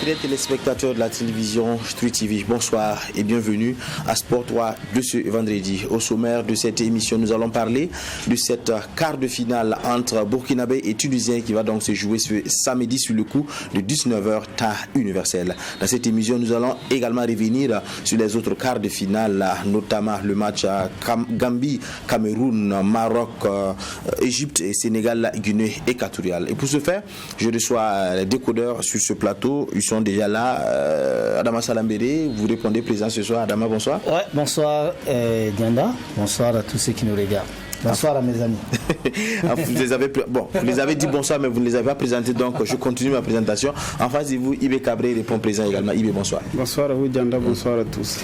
Fidèles téléspectateurs de la télévision Street TV, bonsoir et bienvenue à Sport 3 de ce vendredi. Au sommaire de cette émission, nous allons parler de cette quart de finale entre Burkinabé et Tunisien qui va donc se jouer ce samedi sur le coup de 19h temps universel. Dans cette émission, nous allons également revenir sur les autres quarts de finale, notamment le match Gambie, Cameroun, Maroc, Égypte et Sénégal, Guinée équatoriale. Et pour ce faire, je reçois les décodeurs sur ce plateau. Ils sont déjà là. Adama Salambere, vous répondez présent ce soir. Adama, bonsoir. Ouais, bonsoir Dianda. Bonsoir à tous ceux qui nous regardent. Bonsoir à mes amis. Vous les avez dit bonsoir, mais vous ne les avez pas présentés, donc je continue ma présentation. En face de vous, Ibé Cabré répond présent également. Ibé, bonsoir. Bonsoir à vous, Dianda. Bonsoir à tous.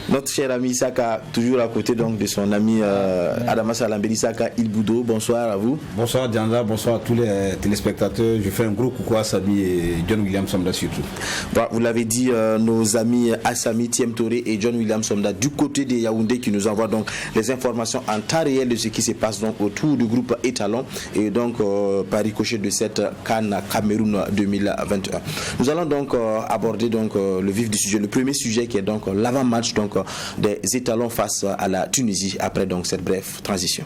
Notre cher ami Isaka, toujours à côté donc de son ami Adama Salamberi, Isaka Ilboudo. Bonsoir à vous. Bonsoir Dianda, bonsoir à tous les téléspectateurs. Je fais un gros coucou à Sami et John William Somda surtout. Bon, vous l'avez dit, nos amis Assami, Thiem Touré et John William Somda du côté de Yaoundé qui nous envoient donc les informations en temps réel de ce qui se passe donc autour du groupe Étalon et donc par ricochet de cette CAN Cameroun 2021. Nous allons donc aborder donc le vif du sujet, le premier sujet qui est donc l'avant-match donc des Étalons face à la Tunisie après donc cette brève transition.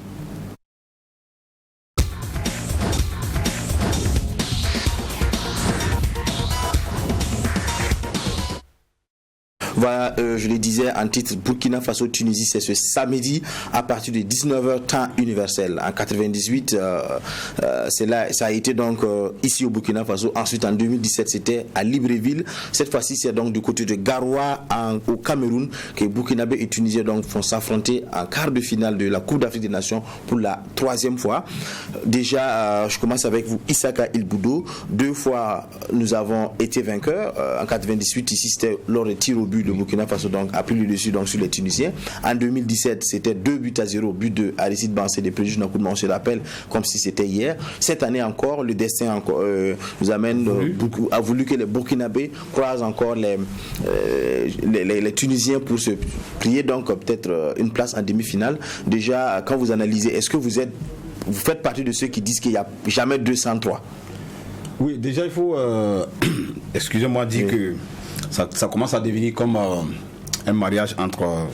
Voilà, je le disais en titre, Burkina Faso Tunisie, c'est ce samedi à partir de 19h temps universel. En 98, ça a été donc ici au Burkina Faso. Ensuite en 2017, c'était à Libreville. Cette fois-ci, c'est donc du côté de Garoua au Cameroun que Burkinabé et Tunisien donc vont s'affronter en quart de finale de la Coupe d'Afrique des Nations pour la troisième fois. Déjà, je commence avec vous, Isaka Ilboudo. 2 fois, nous avons été vainqueurs. En 98, ici, c'était lors des tirs au but. Le Burkina Faso donc a pris le dessus donc sur les Tunisiens. En 2017, c'était 2-0, but de Aristide Bansé de Préjuge Nakoudma, on se rappelle comme si c'était hier. Cette année encore, le destin encore, nous amène a voulu que les Burkinabés croisent encore les Tunisiens pour se prier donc peut-être une place en demi-finale. Déjà, quand vous analysez, est-ce que vous faites partie de ceux qui disent qu'il n'y a jamais 203? Oui, déjà il faut, excusez-moi, dire que ça commence à devenir comme un mariage entre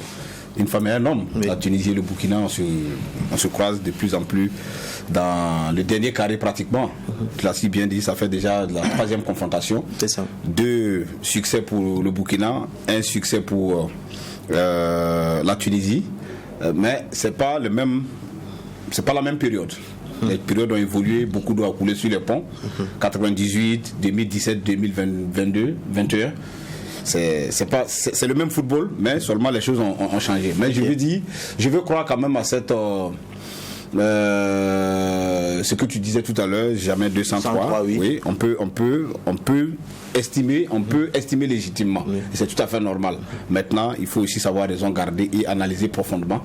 une femme et un homme. Oui. La Tunisie et le Burkina, on se croise de plus en plus dans le dernier carré pratiquement. Tu l'as si bien dit, ça fait déjà la troisième confrontation. C'est ça. 2 succès pour le Burkina, 1 succès pour la Tunisie. Mais c'est pas la même période. Les périodes ont évolué, beaucoup d'eau a coulé sur les ponts. 98, 2017, 2022, 2021. C'est le même football, mais seulement les choses ont changé. Mais okay. je veux croire quand même à cette ce que tu disais tout à l'heure, jamais 203. Oui, on peut estimer légitimement. Oui. Et c'est tout à fait normal. Maintenant, il faut aussi savoir raison garder et analyser profondément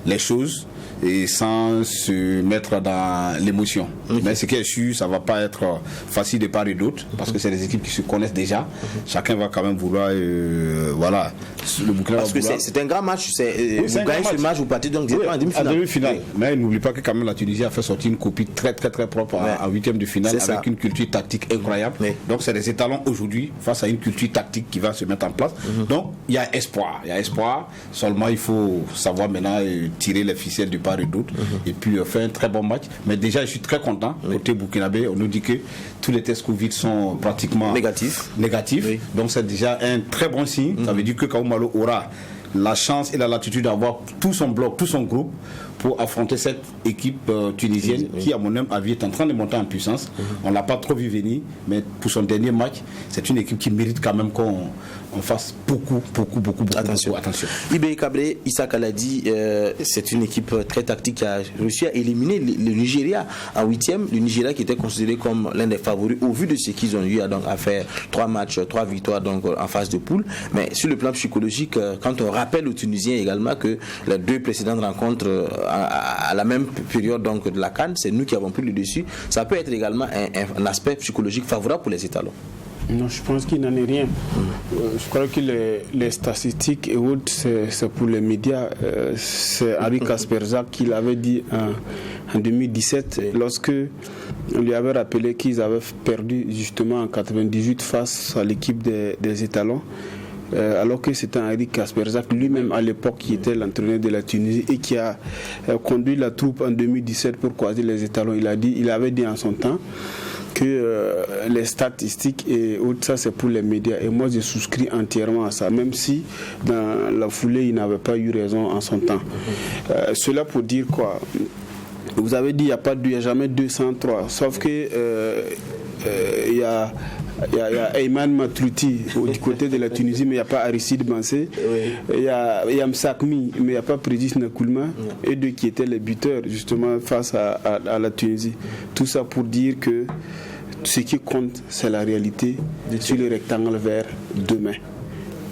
les choses et sans se mettre dans l'émotion. Mais ce qui est sûr, ça va pas être facile de part et d'autre parce que c'est des équipes qui se connaissent déjà. Chacun va quand même vouloir voilà. Le Burkina parce que c'est un grand match. Vous gagnez ce match, vous partez donc en demi-finale. En demi-finale. Mais n'oublie pas que quand même la Tunisie a fait sortir une copie très très très propre en 8e de finale avec une culture tactique incroyable. Donc c'est des étalons aujourd'hui face à une culture tactique qui va se mettre en place. Donc il y a espoir. Seulement il faut savoir maintenant tirer les ficelles du part et d'autre et puis faire un très bon match. Mais déjà je suis très content. Côté burkinabé, on nous dit que tous les tests Covid sont pratiquement négatifs. Oui. Donc c'est déjà un très bon signe. Ça veut dire que Kaoumalo aura la chance et la latitude d'avoir tout son bloc, tout son groupe pour affronter cette équipe tunisienne qui, à mon avis, est en train de monter en puissance. On ne l'a pas trop vu venir, mais pour son dernier match, c'est une équipe qui mérite quand même qu'on fasse beaucoup attention. Ibé Kabré, Issa Kaladi, c'est une équipe très tactique qui a réussi à éliminer le Nigeria en 8e. Le Nigeria qui était considéré comme l'un des favoris au vu de ce qu'ils ont eu à faire 3 matchs, 3 victoires donc, en phase de poule. Mais sur le plan psychologique, quand on rappelle aux Tunisiens également que les 2 précédentes rencontres à la même période donc, de la CAN, c'est nous qui avons pris le dessus, ça peut être également un aspect psychologique favorable pour les Étalons. Non, je pense qu'il n'en est rien. Je crois que les statistiques et autres, c'est pour les médias. C'est Henri Kasperzak qui l'avait dit en 2017, lorsque on lui avait rappelé qu'ils avaient perdu justement en 98 face à l'équipe des étalons. Alors que c'était Henri Kasperzak lui-même à l'époque qui était l'entraîneur de la Tunisie et qui a conduit la troupe en 2017 pour croiser les étalons. Il avait dit en son temps que les statistiques et autres, ça c'est pour les médias. Et moi je souscris entièrement à ça, même si dans la foulée il n'avait pas eu raison en son temps. Cela pour dire quoi? Vous avez dit il n'y a jamais 203, sauf que il y a Ayman Matlouti du côté de la Tunisie, mais il n'y a pas Aristide Bansé. Il y a Msakmi, mais il n'y a pas Prédis Nakoulma, et deux qui étaient les buteurs justement face à la Tunisie. Tout ça pour dire que ce qui compte, c'est la réalité sur le rectangle vert demain.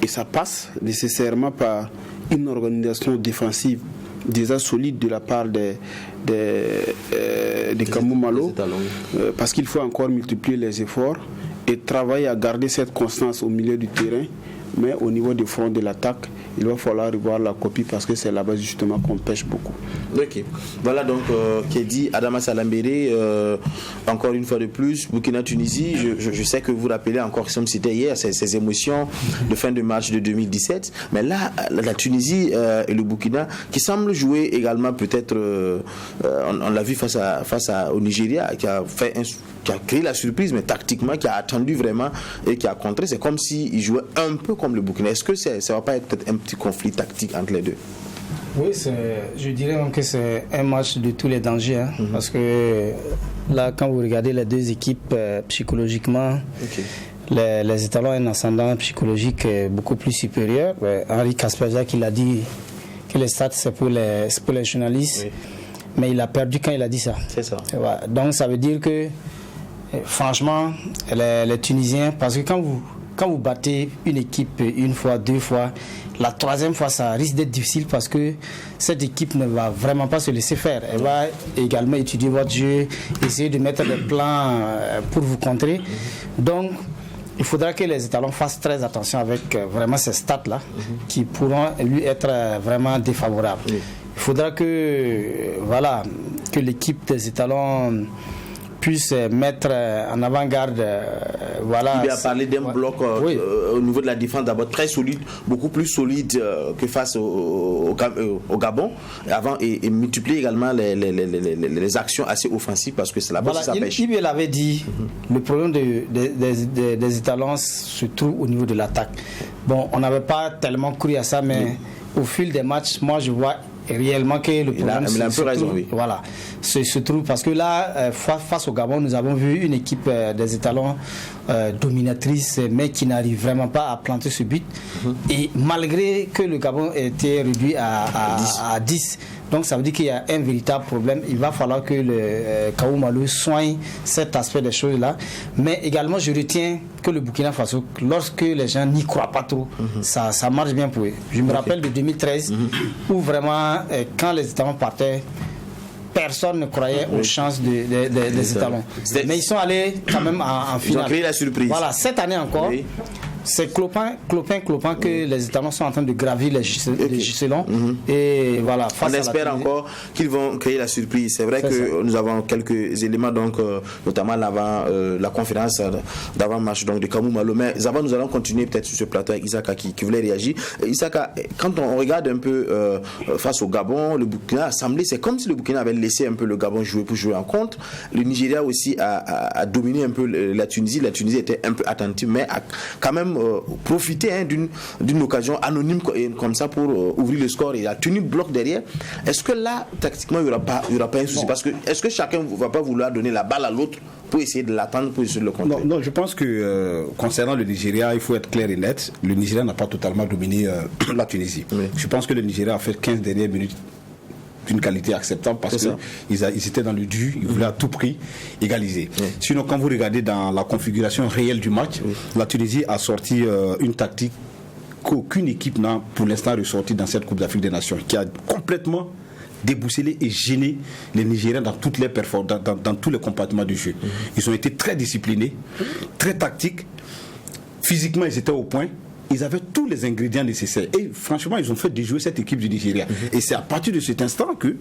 Et ça passe nécessairement par une organisation défensive déjà solide de la part des Kamou Malo, parce qu'il faut encore multiplier les efforts et travailler à garder cette constance au milieu du terrain, mais au niveau du front de l'attaque, il va falloir revoir la copie parce que c'est là-bas justement qu'on pêche beaucoup. Ok, voilà donc qui dit Adama Salambéré, encore une fois de plus, Burkina-Tunisie, je sais que vous rappelez encore, comme c'était hier, ces émotions de fin de match de 2017, mais là, la Tunisie et le Burkina, qui semblent jouer également peut-être, on l'a vu face au Nigeria, qui a créé la surprise, mais tactiquement, qui a attendu vraiment et qui a contré, c'est comme s'il jouait un peu comme le Burkina. Est-ce que ça ne va pas être peut-être un petit conflit tactique entre les deux? Oui, je dirais même que c'est un match de tous les dangers, parce que là, quand vous regardez les deux équipes psychologiquement, les étalons ont un ascendant psychologique beaucoup plus supérieur. Henri Kasperzak, il a dit que les stats c'est pour les journalistes, mais il a perdu quand il a dit ça. C'est ça. Ouais. Donc ça veut dire que franchement, les Tunisiens, parce que quand vous battez une équipe une fois, deux fois, la troisième fois, ça risque d'être difficile parce que cette équipe ne va vraiment pas se laisser faire. Elle va également étudier votre jeu, essayer de mettre des plans pour vous contrer. Donc, il faudra que les étalons fassent très attention avec vraiment ces stats-là qui pourront lui être vraiment défavorables. Il faudra que l'équipe des étalons puisse mettre en avant-garde. Il a parlé d'un bloc au niveau de la défense d'abord très solide, beaucoup plus solide que face au Gabon, et multiplier également les actions assez offensives parce que c'est là-bas que ça pêche. Il l'avait dit, le problème des étalons se trouve au niveau de l'attaque. Bon, on n'avait pas tellement cru à ça, mais au fil des matchs, moi je vois réellement que le problème se trouve parce que là face au Gabon nous avons vu une équipe des étalons dominatrice mais qui n'arrive vraiment pas à planter ce but et malgré que le Gabon ait été réduit à 10. Donc ça veut dire qu'il y a un véritable problème. Il va falloir que le Kamou Malo soigne cet aspect des choses là. Mais également je retiens que le Burkina Faso, lorsque les gens n'y croient pas trop, ça marche bien pour eux. Je me rappelle de 2013 où vraiment quand les étalons partaient, personne ne croyait aux chances des étalons. Mais ils sont allés quand même en finale. Ils ont créé la surprise. Voilà, cette année encore. C'est clopin que les étalons sont en train de gravir les gisselons. Et voilà. On espère encore qu'ils vont créer la surprise. C'est vrai que nous avons quelques éléments, donc, notamment la conférence d'avant-match de Kamou Malo. Mais avant, nous allons continuer peut-être sur ce plateau avec Isaka qui voulait réagir. Isaka, quand on regarde un peu face au Gabon, le Burkina a semblé, c'est comme si le Burkina avait laissé un peu le Gabon jouer pour jouer en contre. Le Nigeria aussi a dominé un peu la Tunisie. La Tunisie était un peu attentive, mais a quand même profiter d'une occasion anonyme comme ça pour ouvrir le score et a tenu bloc derrière. Est-ce que là tactiquement il n'y aura pas un souci? Parce que est-ce que chacun ne va pas vouloir donner la balle à l'autre pour essayer de l'attendre pour essayer de le contrer? Non, je pense que concernant le Nigeria, il faut être clair et net. Le Nigeria n'a pas totalement dominé la Tunisie. Je pense que le Nigeria a fait 15 dernières minutes d'une qualité acceptable parce qu'ils étaient dans le dur, ils voulaient à tout prix égaliser. Sinon, quand vous regardez dans la configuration réelle du match, la Tunisie a sorti une tactique qu'aucune équipe n'a pour l'instant ressorti dans cette Coupe d'Afrique des Nations, qui a complètement déboussoler et gêner les Nigériens dans toutes les performances, dans tous les compartiments du jeu. Ils ont été très disciplinés, très tactiques. Physiquement, ils étaient au point. Ils avaient tous les ingrédients nécessaires. Et franchement, ils ont fait déjouer cette équipe du Nigeria. Et c'est à partir de cet instant que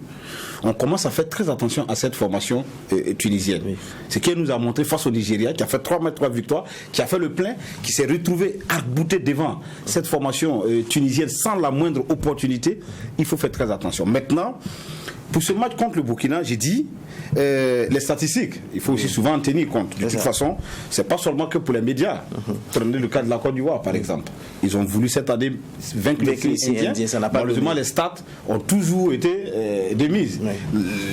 on commence à faire très attention à cette formation tunisienne. Ce qu'elle nous a montré face au Nigeria, qui a fait 3 matchs, 3 victoires, qui a fait le plein, qui s'est retrouvé arc-bouté devant cette formation tunisienne sans la moindre opportunité. Il faut faire très attention. Maintenant, pour ce match contre le Burkina, j'ai dit les statistiques, il faut aussi souvent en tenir compte. De toute façon, c'est pas seulement que pour les médias. Prenez le cas de la Côte d'Ivoire, par exemple. Ils ont voulu cette année vaincre les Indiens. Malheureusement, les stats ont toujours été démises.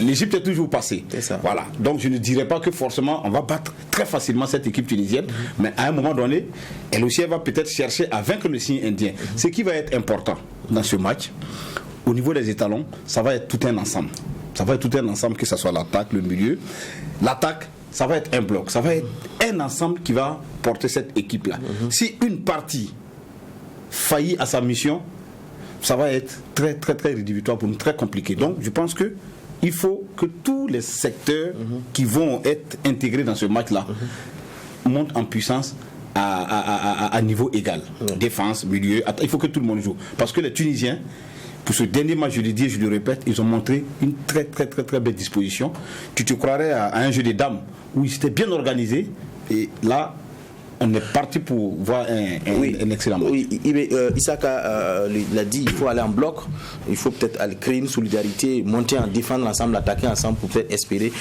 L'Égypte est toujours passée. Voilà. Donc, je ne dirais pas que forcément on va battre très facilement cette équipe tunisienne, mais à un moment donné, elle aussi elle va peut-être chercher à vaincre le signe indien. Ce qui va être important dans ce match, au niveau des étalons, ça va être tout un ensemble. Ça va être tout un ensemble, que ce soit l'attaque, le milieu. L'attaque, ça va être un bloc. Ça va être un ensemble qui va porter cette équipe-là. Si une partie faillit à sa mission, ça va être très, très, très rédhibitoire pour nous, très compliqué. Donc, je pense qu'il faut que tous les secteurs qui vont être intégrés dans ce match-là montent en puissance à niveau égal. Défense, milieu, attaque. Il faut que tout le monde joue. Parce que les Tunisiens, pour ce dernier match, je le dis et je le répète, ils ont montré une très très très très belle disposition. Tu te croirais à un jeu des dames où ils étaient bien organisés, et là on est parti pour voir un excellent match. Oui, Issaka l'a dit, il faut aller en bloc, il faut peut-être aller créer une solidarité, monter en défendre ensemble, attaquer ensemble pour peut-être espérer.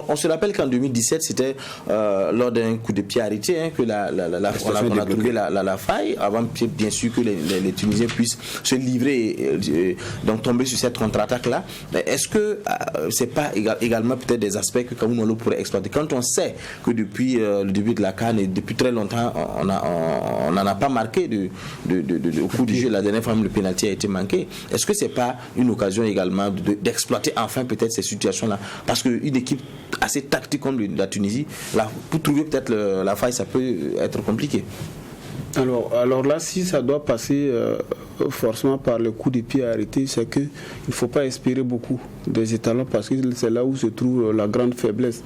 On se rappelle qu'en 2017, c'était lors d'un coup de pied arrêté que on a trouvé la faille, avant bien sûr que les Tunisiens puissent se livrer et donc tomber sur cette contre-attaque-là. Est-ce que c'est pas également peut-être des aspects que Kamou Malo pourrait exploiter? Quand on sait que depuis le début de la CAN et depuis très longtemps, on n'en a pas marqué au coup du jeu. La dernière fois, le pénalty a été manqué. Est-ce que c'est pas une occasion également d'exploiter enfin peut-être ces situations-là? Parce qu'une équipe assez tactique comme la Tunisie, là, pour trouver peut-être la faille, ça peut être compliqué. Alors là, si ça doit passer forcément par le coup de pied arrêté, c'est qu'il ne faut pas espérer beaucoup des étalons, parce que c'est là où se trouve la grande faiblesse.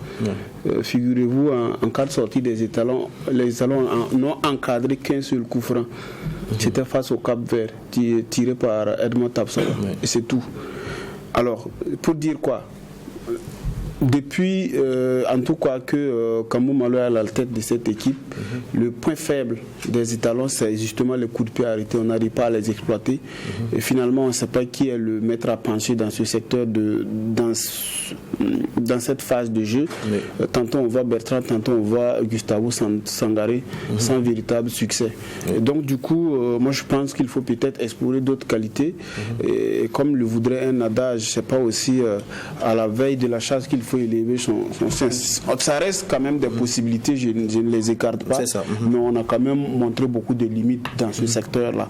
Figurez-vous, en cas de sortie des étalons, les étalons n'ont encadré qu'un seul coup franc. C'était face au Cap-Vert, tiré par Edmond Tapsoba. Et c'est tout. Alors, pour dire quoi? Depuis, en tout cas, que Kamou Malo est à la tête de cette équipe, le point faible des étalons, c'est justement les coups de pied arrêtés. On n'arrive pas à les exploiter. Et finalement, on ne sait pas qui est le maître à pencher dans ce secteur, dans cette phase de jeu. Tantôt on voit Bertrand, tantôt on voit Gustavo Sangaré, sans véritable succès. Et donc, du coup, moi je pense qu'il faut peut-être explorer d'autres qualités. Et comme le voudrait un adage, c'est pas aussi à la veille de la chasse qu'il faut élever son sens. Ça reste quand même des possibilités, je ne les écarte pas, mais on a quand même montré beaucoup de limites dans ce secteur-là.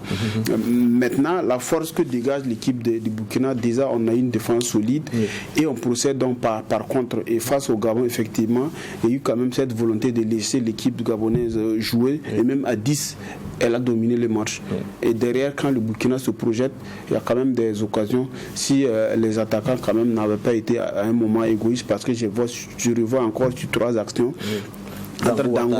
Maintenant, la force que dégage l'équipe du Burkina, déjà on a une défense solide et on procède donc par contre. Et face au Gabon, effectivement, il y a eu quand même cette volonté de laisser l'équipe gabonaise jouer, et même à 10, elle a dominé le match. Et derrière, quand le Burkina se projette, il y a quand même des occasions, si les attaquants quand même n'avaient pas été à un moment égoïstes, parce que je revois encore sur 3 actions. Entre Dango,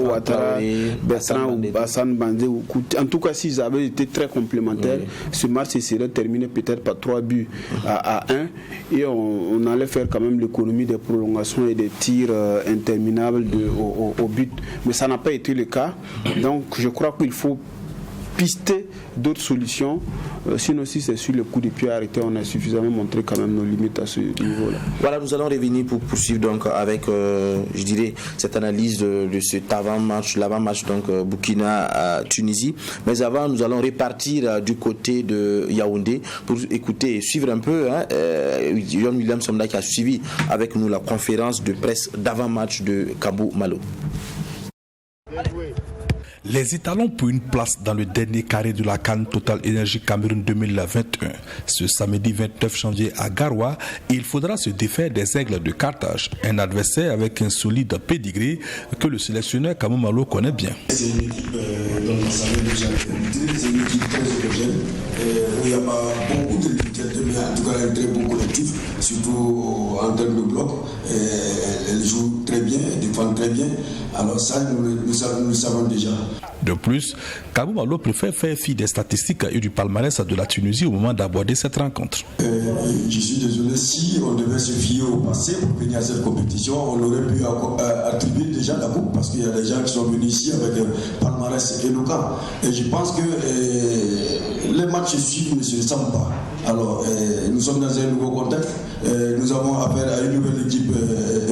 Ouattara, Bertrand ou Hassan Bandé. En tout cas, s'ils avaient été très complémentaires, ce match serait terminé peut-être par 3 buts à 1, et on allait faire quand même l'économie des prolongations et des tirs interminables au but. Mais ça n'a pas été le cas. Donc je crois qu'il faut pister d'autres solutions. Sinon, si c'est sur le coup de pied arrêté, on a suffisamment montré quand même nos limites à ce niveau-là. Voilà, nous allons revenir pour poursuivre donc avec, je dirais, cette analyse de cet avant-match, l'avant-match donc Burkina-Tunisie. Mais avant, nous allons repartir du côté de Yaoundé pour écouter et suivre un peu John William Somda qui a suivi avec nous la conférence de presse d'avant-match de Kamou Malo. Les étalons pour une place dans le dernier carré de la CAN Total Énergie Cameroun 2021. Ce samedi 29 janvier à Garoua, il faudra se défaire des Aigles de Carthage, un adversaire avec un solide pédigré que le sélectionneur Kamou Malo connaît bien. C'est une équipe dont vous savez déjà c'est une équipe très homogène, où il n'y a pas beaucoup de difficultés, mais en tout cas elle est très bon collectif, surtout en termes de bloc. Elle joue très bien, elle défend très bien. Alors ça, nous le savons déjà. De plus, Kamou Malo préfère faire fi des statistiques et du palmarès de la Tunisie au moment d'aborder cette rencontre. Je suis désolé, si on devait se fier au passé pour venir à cette compétition, on aurait pu attribuer déjà la coupe, parce qu'il y a des gens qui sont venus ici avec un palmarès éloquent. Et je pense que les matchs suivent ne se ressemblent pas. Alors, nous sommes dans un nouveau contexte. Nous avons affaire à une nouvelle équipe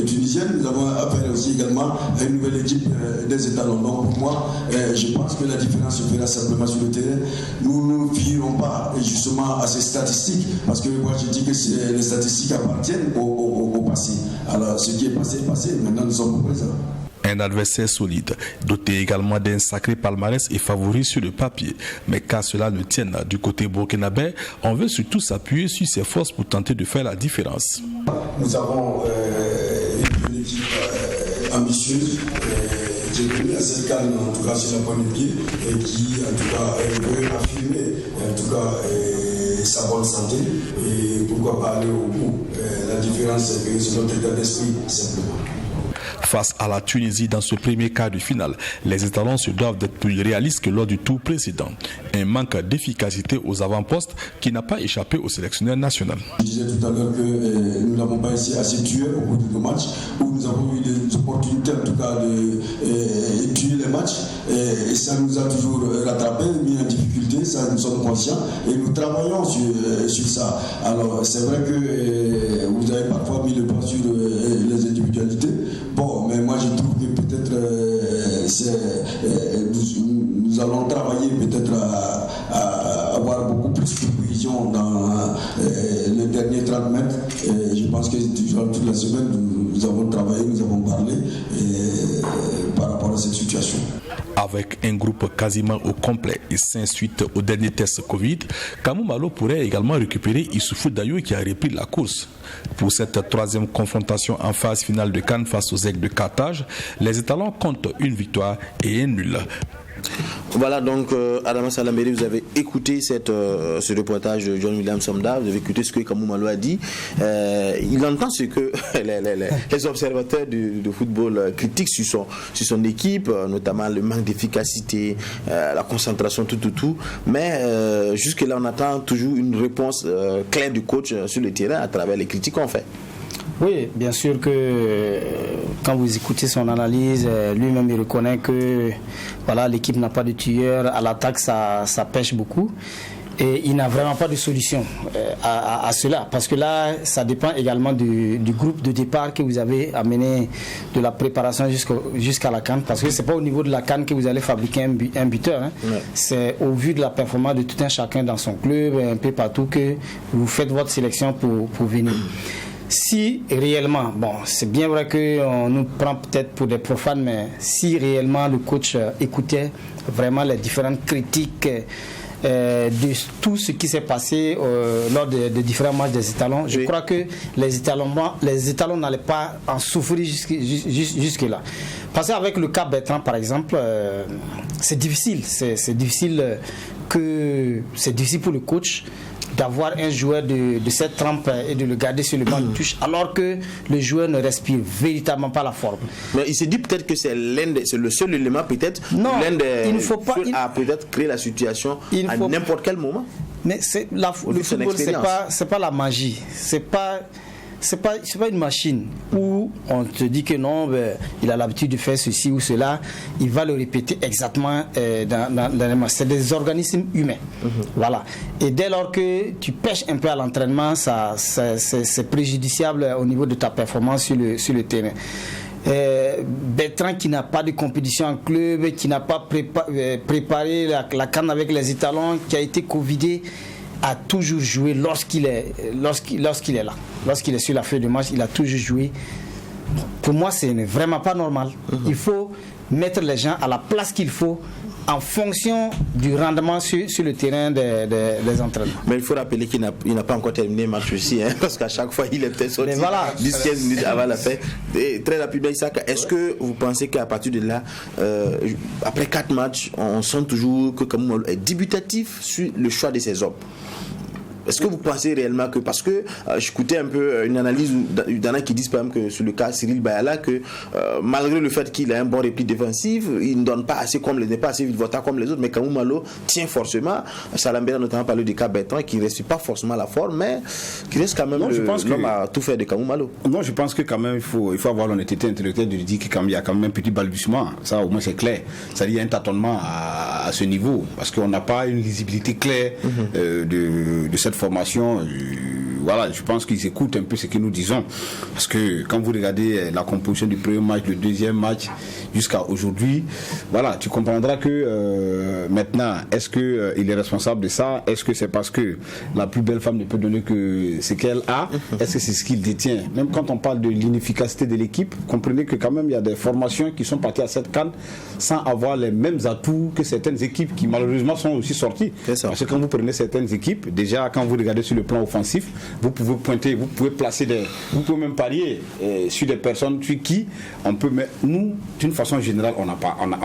tunisienne. Nous avons affaire aussi également à une nouvelle équipe des étalons. Donc, pour moi, je pense que la différence se fera simplement sur le terrain. Nous ne nous fierons pas justement à ces statistiques, parce que moi, je dis que les statistiques appartiennent au passé. Alors, ce qui est passé est passé. Maintenant, nous sommes au présent. Un adversaire solide, doté également d'un sacré palmarès et favori sur le papier. Mais qu'à cela ne tienne, du côté burkinabé, on veut surtout s'appuyer sur ses forces pour tenter de faire la différence. Nous avons une équipe ambitieuse, qui est venue à cette CAN, en tout cas sur la pointe de pied, et qui en tout cas veut affirmer en tout cas sa bonne santé, et pourquoi pas aller au bout. La différence, c'est que c'est notre état d'esprit simplement. Face à la Tunisie dans ce premier quart de finale, les étalons se doivent d'être plus réalistes que lors du tour précédent. Un manque d'efficacité aux avant-postes qui n'a pas échappé au sélectionneur national. Je disais tout à l'heure que nous n'avons pas essayé assez tuer au bout de nos matchs, où nous avons eu des opportunités en tout cas de tuer les matchs, et ça nous a toujours rattrapé, mis en difficulté, ça nous sommes conscients, et nous travaillons sur ça. Alors c'est vrai que vous avez parfois mis le pas sur les individualités. Bon, mais moi je trouve que peut-être nous allons travailler peut-être à avoir beaucoup plus de cohésion dans les derniers 30 mètres. Et je pense que durant toute la semaine, nous avons travaillé, nous avons parlé par rapport à cette situation. Avec un groupe quasiment au complet et sans suite au dernier test Covid, Kamou Malo pourrait également récupérer Issoufou Dayo qui a repris la course. Pour cette troisième confrontation en phase finale de CAN face aux Aigles de Carthage, les étalons comptent une victoire et un nul. Voilà donc Adama Salambéry, vous avez écouté ce reportage de John William Somda, vous avez écouté ce que Kamou Malo a dit. Il entend ce que les observateurs de football critiquent sur son équipe, notamment le manque d'efficacité, la concentration, tout. Mais jusque-là, on attend toujours une réponse claire du coach sur le terrain à travers les critiques qu'on fait. Oui, bien sûr que quand vous écoutez son analyse, lui-même il reconnaît que voilà, l'équipe n'a pas de tueur, à l'attaque ça pêche beaucoup. Et il n'a vraiment pas de solution à cela, parce que là, ça dépend également du groupe de départ que vous avez amené de la préparation jusqu'à la CAN, parce que c'est pas au niveau de la CAN que vous allez fabriquer un buteur. Hein. Ouais. C'est au vu de la performance de tout un chacun dans son club, un peu partout, que vous faites votre sélection pour venir. Si réellement, bon, c'est bien vrai qu'on nous prend peut-être pour des profanes, mais si réellement le coach écoutait vraiment les différentes critiques de tout ce qui s'est passé lors des différents matchs des étalons, je crois que les étalons n'allaient pas en souffrir jusque-là. Parce qu'avec le cas Bertrand, par exemple, c'est difficile. C'est difficile pour le coach d'avoir un joueur de cette trempe et de le garder sur le banc de touche, alors que le joueur ne respire véritablement pas la forme. Mais il s'est dit peut-être que c'est le seul élément, peut-être, il ne faut pas à peut-être créer la situation à n'importe quel moment. Mais le football, c'est pas la magie, c'est pas une machine où on te dit que non, il a l'habitude de faire ceci ou cela, il va le répéter exactement dans les matchs. C'est des organismes humains. Voilà. Et dès lors que tu pêches un peu à l'entraînement, c'est préjudiciable au niveau de ta performance sur le terrain. Bertrand qui n'a pas de compétition en club, qui n'a pas préparé la CAN avec les étalons, qui a été covidé, a toujours joué lorsqu'il est là. Lorsqu'il est sur la feuille de match, il a toujours joué Pour moi, ce n'est vraiment pas normal. Il faut mettre les gens à la place qu'il faut en fonction du rendement sur le terrain des entraînements. Mais il faut rappeler qu'il n'a pas encore terminé le match aussi, parce qu'à chaque fois, il est peut-être sorti 10-15 minutes avant la fin. Et très rapidement, Issaka, est-ce que vous pensez qu'à partir de là, après 4 matchs, on sent toujours que Kamou Malo est dubitatif sur le choix de ses hommes? Est-ce que vous pensez réellement que, parce que j'écoutais un peu une analyse où il y en a qui disent par exemple que sur le cas Cyril Bayala, que malgré le fait qu'il a un bon repli défensif, il ne donne pas assez n'est pas assez vite comme les autres, mais Kamou Malo tient forcément. Salambert a notamment parlé du cas Bertrand qui ne respire pas forcément la forme, mais qui reste quand même l'homme à tout faire de Kamou Malo. Non, je pense que quand même il faut avoir l'honnêteté intellectuelle de dire qu'il y a quand même un petit balbutiement. Ça au moins c'est clair. C'est-à-dire il y a un tâtonnement à ce niveau, parce qu'on n'a pas une lisibilité claire de cette formation. Voilà, je pense qu'ils écoutent un peu ce que nous disons, parce que quand vous regardez la composition du premier match, du deuxième match jusqu'à aujourd'hui, voilà, tu comprendras que maintenant, est-ce que il est responsable de ça? Est-ce que c'est parce que la plus belle femme ne peut donner que ce qu'elle a? Est-ce que c'est ce qu'il détient? Même quand on parle de l'inefficacité de l'équipe, comprenez que quand même il y a des formations qui sont parties à cette CAN sans avoir les mêmes atouts que certaines équipes qui malheureusement sont aussi sorties. Parce que quand vous prenez certaines équipes, déjà quand vous regardez sur le plan offensif, vous pouvez pointer, vous pouvez placer vous pouvez même parier sur des personnes sur qui on peut, mais nous, d'une façon générale, on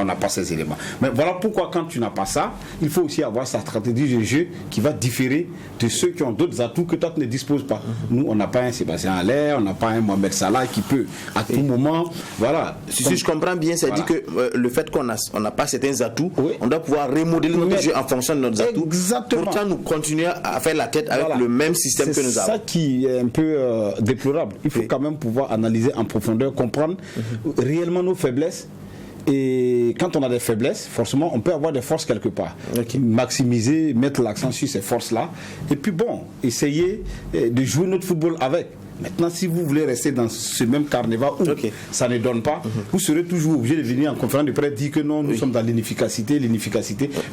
n'a pas ces éléments. Mais voilà pourquoi quand tu n'as pas ça, il faut aussi avoir sa stratégie de jeu qui va différer de ceux qui ont d'autres atouts que toi tu ne disposes pas. Nous, on n'a pas un Sébastien Haller, on n'a pas un Mohamed Salah qui peut à tout moment, voilà. Si je comprends bien, ça dit que le fait qu'on n'a pas certains atouts, on doit pouvoir remodeler notre jeu en fonction de nos atouts. Exactement. Pourtant, nous continuons à faire la tête avec le même système que nous avons. C'est ça qui est un peu déplorable. Il faut quand même pouvoir analyser en profondeur, comprendre réellement nos faiblesses. Et quand on a des faiblesses, forcément, on peut avoir des forces quelque part. Maximiser, mettre l'accent sur ces forces-là. Et puis bon, essayer de jouer notre football avec. Maintenant, si vous voulez rester dans ce même carnaval où ça ne donne pas, vous serez toujours obligé de venir en conférence de presse dire que non, nous sommes dans l'inefficacité.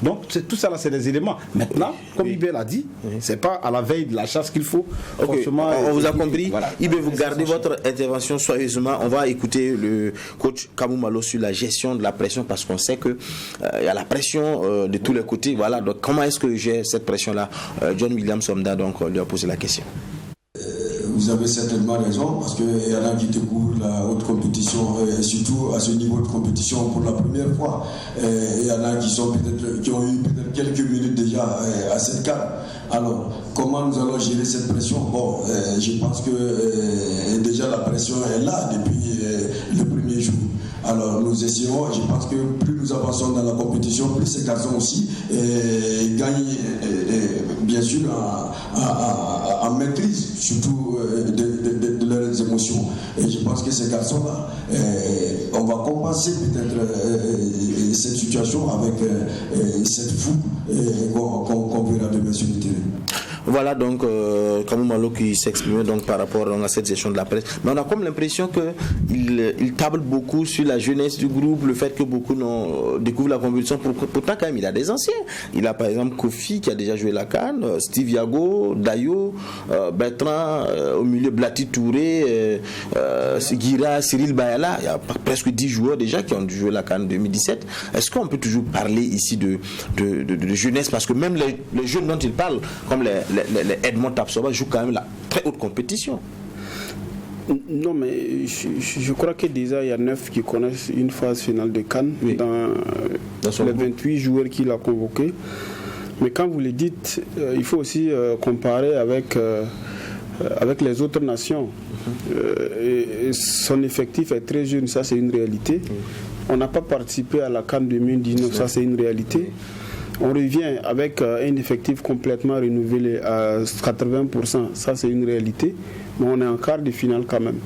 Donc, tout ça là, c'est des éléments. Maintenant, comme Ibé l'a dit, c'est pas à la veille de la chasse qu'il faut. On vous a compris. Voilà. Ibé, vous gardez votre intervention soigneusement. On va écouter le coach Kamou Malo sur la gestion de la pression, parce qu'on sait que il y a la pression de tous les côtés. Voilà. Donc, comment est-ce que gère cette pression-là? John William Somda donc lui a posé la question. Vous avez certainement raison, parce qu'il y en a qui découvrent la haute compétition, et surtout à ce niveau de compétition pour la première fois. Il y en a qui ont eu peut-être quelques minutes déjà à cette carte. Alors, comment nous allons gérer cette pression? Bon, je pense que déjà la pression est là depuis le premier jour. Alors nous essayons, je pense que plus nous avançons dans la compétition, plus ces garçons aussi gagnent bien sûr en maîtrise, surtout de leurs émotions. Et je pense que ces garçons-là, on va compenser peut-être cette situation avec cette fougue qu'on verra demain sur le terrain. Voilà donc Kamou Malo qui s'exprimait donc par rapport à cette gestion de la presse. Mais on a comme l'impression qu'il table beaucoup sur la jeunesse du groupe, le fait que beaucoup découvrent la compétition. Pourtant quand même il a des anciens. Il a par exemple Kofi qui a déjà joué la CAN, Steve Yago, Dayo, Bertrand, au milieu Blati Touré, Gira, Cyril Bayala. Il y a presque 10 joueurs déjà qui ont joué la CAN 2017. Est-ce qu'on peut toujours parler ici de jeunesse, parce que même les jeunes dont il parle, comme les Edmond Tapsoba, jouent quand même la très haute compétition? Non, mais je crois que déjà il y a 9 qui connaissent une phase finale de CAN dans les 28 joueurs qu'il a convoqués. Mais quand vous le dites, il faut aussi comparer avec les autres nations. Et son effectif est très jeune, ça c'est une réalité. On n'a pas participé à la CAN 2019, ça c'est une réalité. On revient avec un effectif complètement renouvelé à 80%, ça c'est une réalité, mais on est en quart de finale quand même.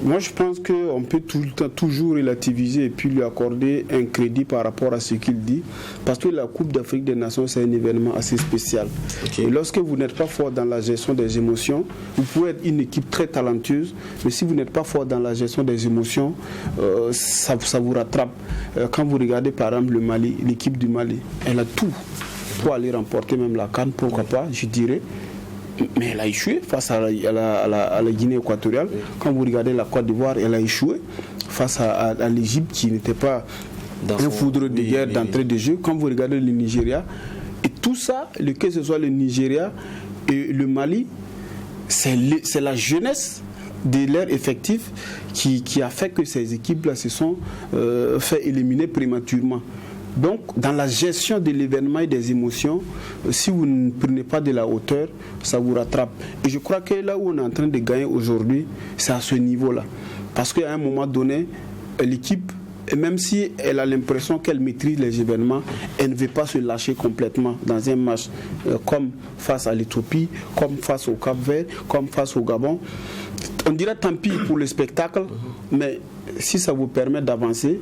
Moi je pense qu'on peut toujours relativiser et puis lui accorder un crédit par rapport à ce qu'il dit, parce que la Coupe d'Afrique des Nations c'est un événement assez spécial. Et lorsque vous n'êtes pas fort dans la gestion des émotions, vous pouvez être une équipe très talentueuse, mais si vous n'êtes pas fort dans la gestion des émotions, ça vous rattrape. Quand vous regardez par exemple le Mali, l'équipe du Mali, elle a tout pour aller remporter même la CAN, pourquoi pas, je dirais. Mais elle a échoué face à la Guinée équatoriale. Quand vous regardez la Côte d'Ivoire, elle a échoué face à l'Égypte qui n'était pas un foudre de guerre d'entrée de jeu. Quand vous regardez le Nigeria, et tout ça, que ce soit le Nigeria et le Mali, c'est la jeunesse de leur effectif qui a fait que ces équipes-là se sont fait éliminer prématurément. Donc, dans la gestion de l'événement et des émotions, si vous ne prenez pas de la hauteur, ça vous rattrape. Et je crois que là où on est en train de gagner aujourd'hui, c'est à ce niveau-là. Parce qu'à un moment donné, l'équipe, même si elle a l'impression qu'elle maîtrise les événements, elle ne veut pas se lâcher complètement dans un match comme face à l'Éthiopie, comme face au Cap-Vert, comme face au Gabon. On dirait tant pis pour le spectacle, mais si ça vous permet d'avancer,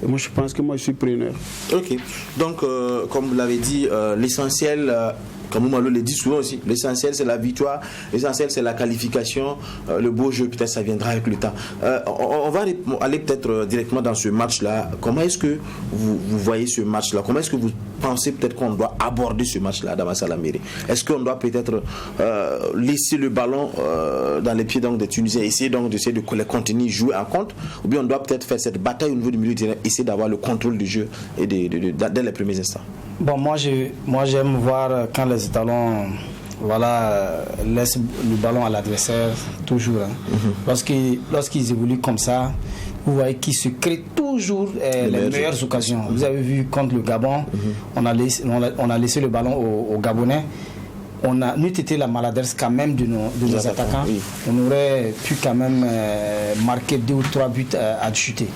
moi je pense que moi je suis preneur. Ok, donc comme vous l'avez dit, l'essentiel, comme Malo le dit souvent aussi, l'essentiel c'est la victoire, l'essentiel c'est la qualification, le beau jeu peut-être ça viendra avec le temps. On va aller peut-être directement dans ce match-là. Comment est-ce que vous voyez ce match-là? Comment est-ce que vous pensez peut-être qu'on doit aborder ce match-là dans Massa Laméré? Est-ce qu'on doit peut-être laisser le ballon dans les pieds donc, des Tunisiens, essayer de les contenir, jouer en contre, ou bien on doit peut-être faire cette bataille au niveau du milieu de terrain, essayer d'avoir le contrôle du jeu et dès les premiers instants? Bon, moi j'aime voir quand les étalons laissent le ballon à l'adversaire toujours. Lorsqu'ils évoluent comme ça, vous voyez qu'ils se créent toujours les meilleures occasions. Vous avez vu contre le Gabon, on a laissé le ballon aux Gabonais. On a n'eût été la maladresse quand même de nos attaquants, oui. On aurait pu quand même marquer 2 ou 3 buts à chuter.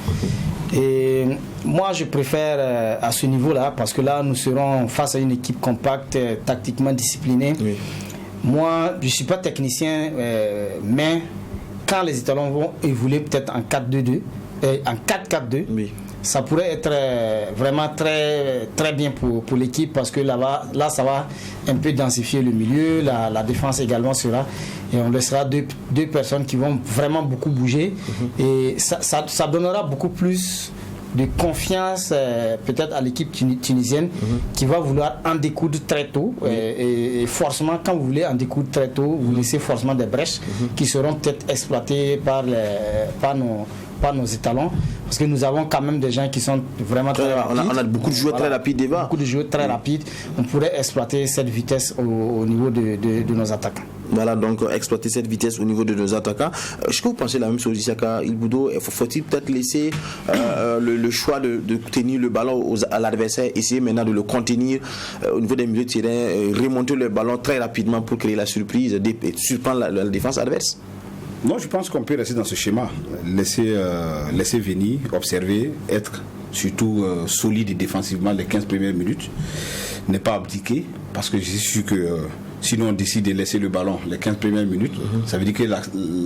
Et moi je préfère à ce niveau-là, parce que là nous serons face à une équipe compacte, tactiquement disciplinée. Oui. Moi je ne suis pas technicien, mais quand les Italiens vont évoluer peut-être en 4-2-2, en 4-4-2, oui. Ça pourrait être vraiment très, très bien pour l'équipe, parce que là ça va un peu densifier le milieu, la défense également sera, et on laissera deux personnes qui vont vraiment beaucoup bouger, et ça donnera beaucoup plus de confiance peut-être à l'équipe tunisienne qui va vouloir en découdre très tôt, et forcément quand vous voulez en découdre très tôt, vous laissez forcément des brèches qui seront peut-être exploitées par nos étalons, parce que nous avons quand même des gens qui sont vraiment très rapides. On a beaucoup de joueurs très rapides devant. Beaucoup de joueurs très rapides. On pourrait exploiter cette vitesse au niveau de nos attaquants. Voilà, donc exploiter cette vitesse au niveau de nos attaquants. Est-ce que vous pensez la même chose, Isaka Ilboudo? Faut-il peut-être laisser le choix de tenir le ballon à l'adversaire, essayer maintenant de le contenir au niveau des milieux de terrain, remonter le ballon très rapidement pour créer la surprise et surprendre la défense adverse? Non, je pense qu'on peut rester dans ce schéma, laisser venir, observer, être surtout solide défensivement les 15 premières minutes, ne pas abdiquer, parce que je suis sûr que sinon on décide de laisser le ballon les 15 premières minutes, ça veut dire que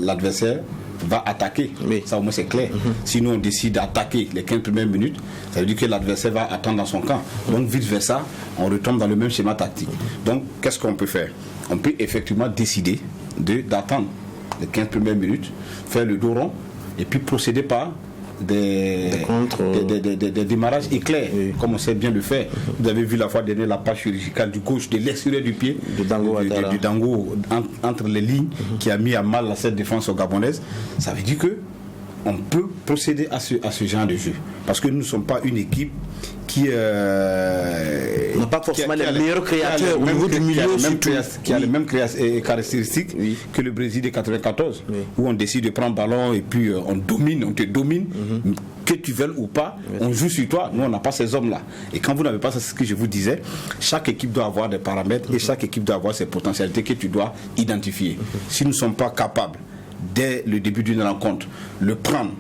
l'adversaire va attaquer, ça au moins c'est clair. Sinon on décide d'attaquer les 15 premières minutes, ça veut dire que l'adversaire va attendre dans son camp. Donc vice versa, on retombe dans le même schéma tactique. Donc qu'est-ce qu'on peut faire? On peut effectivement décider d'attendre les 15 premières minutes, faire le dos rond et puis procéder par des démarrages éclairs, comme on sait bien le faire. Vous avez vu la fois dernière la passe chirurgicale du gauche de l'extérieur du pied du Dango entre les lignes qui a mis à mal cette défense gabonaise. Ça veut dire que on peut procéder à ce genre de jeu, parce que nous ne sommes pas une équipe qui n'a pas forcément les meilleurs créateurs au niveau du milieu, qui a les mêmes caractéristiques que le Brésil de 94, où on décide de prendre ballon et puis on te domine, que tu veuilles ou pas, on joue sur toi. Nous on n'a pas ces hommes-là. Et quand vous n'avez pas ça, c'est ce que je vous disais, chaque équipe doit avoir des paramètres et chaque équipe doit avoir ses potentialités que tu dois identifier. Si nous ne sommes pas capables dès le début d'une rencontre, le prendre,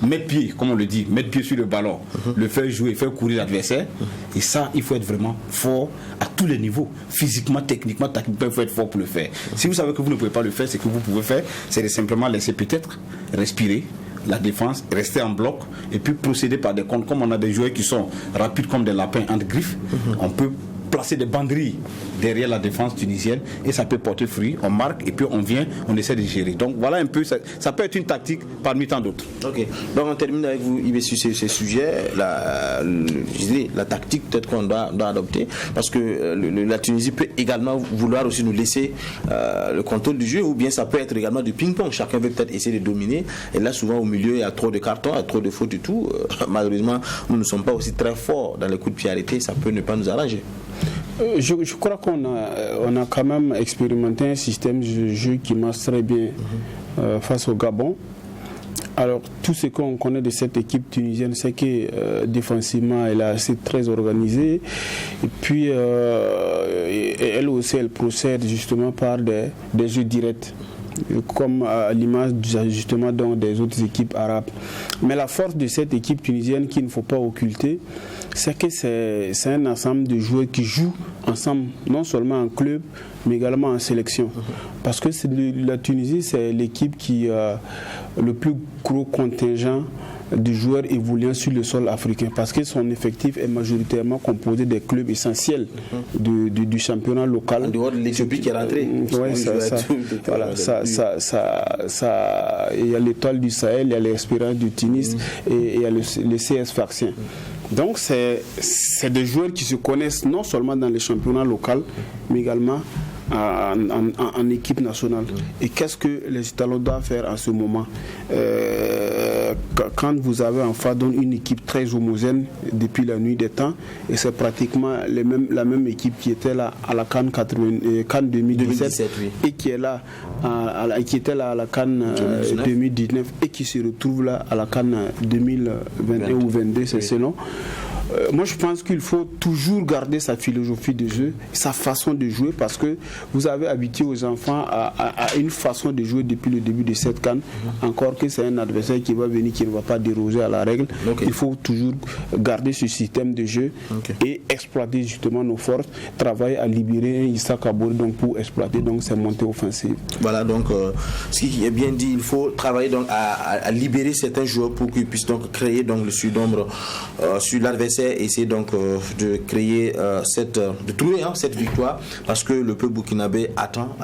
mettre pied, comme on le dit, mettre pied sur le ballon, le faire jouer, faire courir l'adversaire, et ça, il faut être vraiment fort à tous les niveaux, physiquement, techniquement, tactiquement, il faut être fort pour le faire. Si vous savez que vous ne pouvez pas le faire, ce que vous pouvez faire, c'est de simplement laisser peut-être respirer la défense, rester en bloc, et puis procéder par des comptes. Comme on a des joueurs qui sont rapides comme des lapins entre griffes, on peut placer des banderilles derrière la défense tunisienne et ça peut porter fruit. On marque et puis on vient, on essaie de gérer. Donc voilà un peu, ça peut être une tactique parmi tant d'autres. Ok, donc on termine avec vous, Yves, sur ces sujets. La tactique peut-être qu'on doit adopter, parce que la Tunisie peut également vouloir aussi nous laisser le contrôle du jeu, ou bien ça peut être également du ping-pong. Chacun veut peut-être essayer de dominer, et là souvent au milieu il y a trop de cartons, il y a trop de fautes et tout. Malheureusement, nous ne sommes pas aussi très forts dans les coups de pied arrêtés, ça peut ne pas nous arranger. Je crois qu'on a quand même expérimenté un système de jeu qui marche très bien face au Gabon. Alors, tout ce qu'on connaît de cette équipe tunisienne, c'est que défensivement, elle est assez très organisée. Et puis, elle aussi, elle procède justement par des jeux directs, comme à l'image justement dans des autres équipes arabes. Mais la force de cette équipe tunisienne qu'il ne faut pas occulter, c'est que c'est un ensemble de joueurs qui jouent ensemble, non seulement en club, mais également en sélection. Parce que la Tunisie, c'est l'équipe qui a le plus gros contingent de joueurs évoluant sur le sol africain, parce que son effectif est majoritairement composé des clubs essentiels du championnat local. En dehors de l'Éthiopie qui est rentrée. Il y a l'Étoile du Sahel, il y a l'Espérance du Tunis et il y a le CS Sfaxien. Donc c'est des joueurs qui se connaissent non seulement dans les championnats locaux, mais également en équipe nationale. Et qu'est-ce que les Italiens doivent faire en ce moment? Quand vous avez en face une équipe très homogène depuis la nuit des temps, et c'est pratiquement la même équipe qui était là à la CAN 2017 oui. Et qui est là qui était là à la CAN 2019 et qui se retrouve là à la CAN 2021 ou 2022, c'est selon. Moi je pense qu'il faut toujours garder sa philosophie de jeu, sa façon de jouer, parce que vous avez habitué aux enfants à une façon de jouer depuis le début de cette CAN, encore que c'est un adversaire qui va venir, qui ne va pas déroger à la règle. Il faut toujours garder ce système de jeu et exploiter justement nos forces, travailler à libérer Issa Kabouri donc pour exploiter donc ces montées offensives. Voilà, donc ce qui est bien dit, il faut travailler donc à libérer certains joueurs pour qu'ils puissent donc créer donc le surnombre sur l'adversaire, essayer donc de créer de trouver cette victoire, parce que le peuple burkinabé attend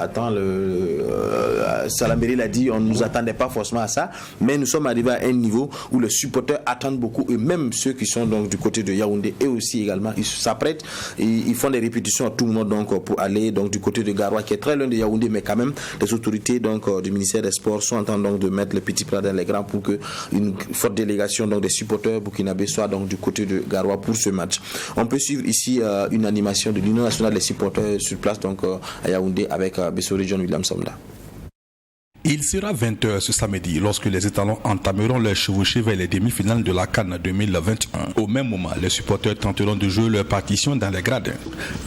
Salameri l'a dit, on ne nous attendait pas forcément à ça, mais nous sommes arrivés à un niveau où les supporters attendent beaucoup, et même ceux qui sont donc du côté de Yaoundé, et aussi également ils s'apprêtent, ils font des répétitions à tout le monde donc pour aller donc du côté de Garoua, qui est très loin de Yaoundé, mais quand même les autorités donc du ministère des Sports sont en train donc de mettre les petits plats dans les grands pour que une forte délégation donc des supporters burkinabés soit donc du côté de Garoua pour ce match. On peut suivre ici une animation de l'Union nationale des supporters sur place donc à Yaoundé avec Bessori John William Somda. Il sera 20h ce samedi lorsque les étalons entameront leur chevauchée vers les demi-finales de la CAN 2021. Au même moment, les supporters tenteront de jouer leur partition dans les gradins.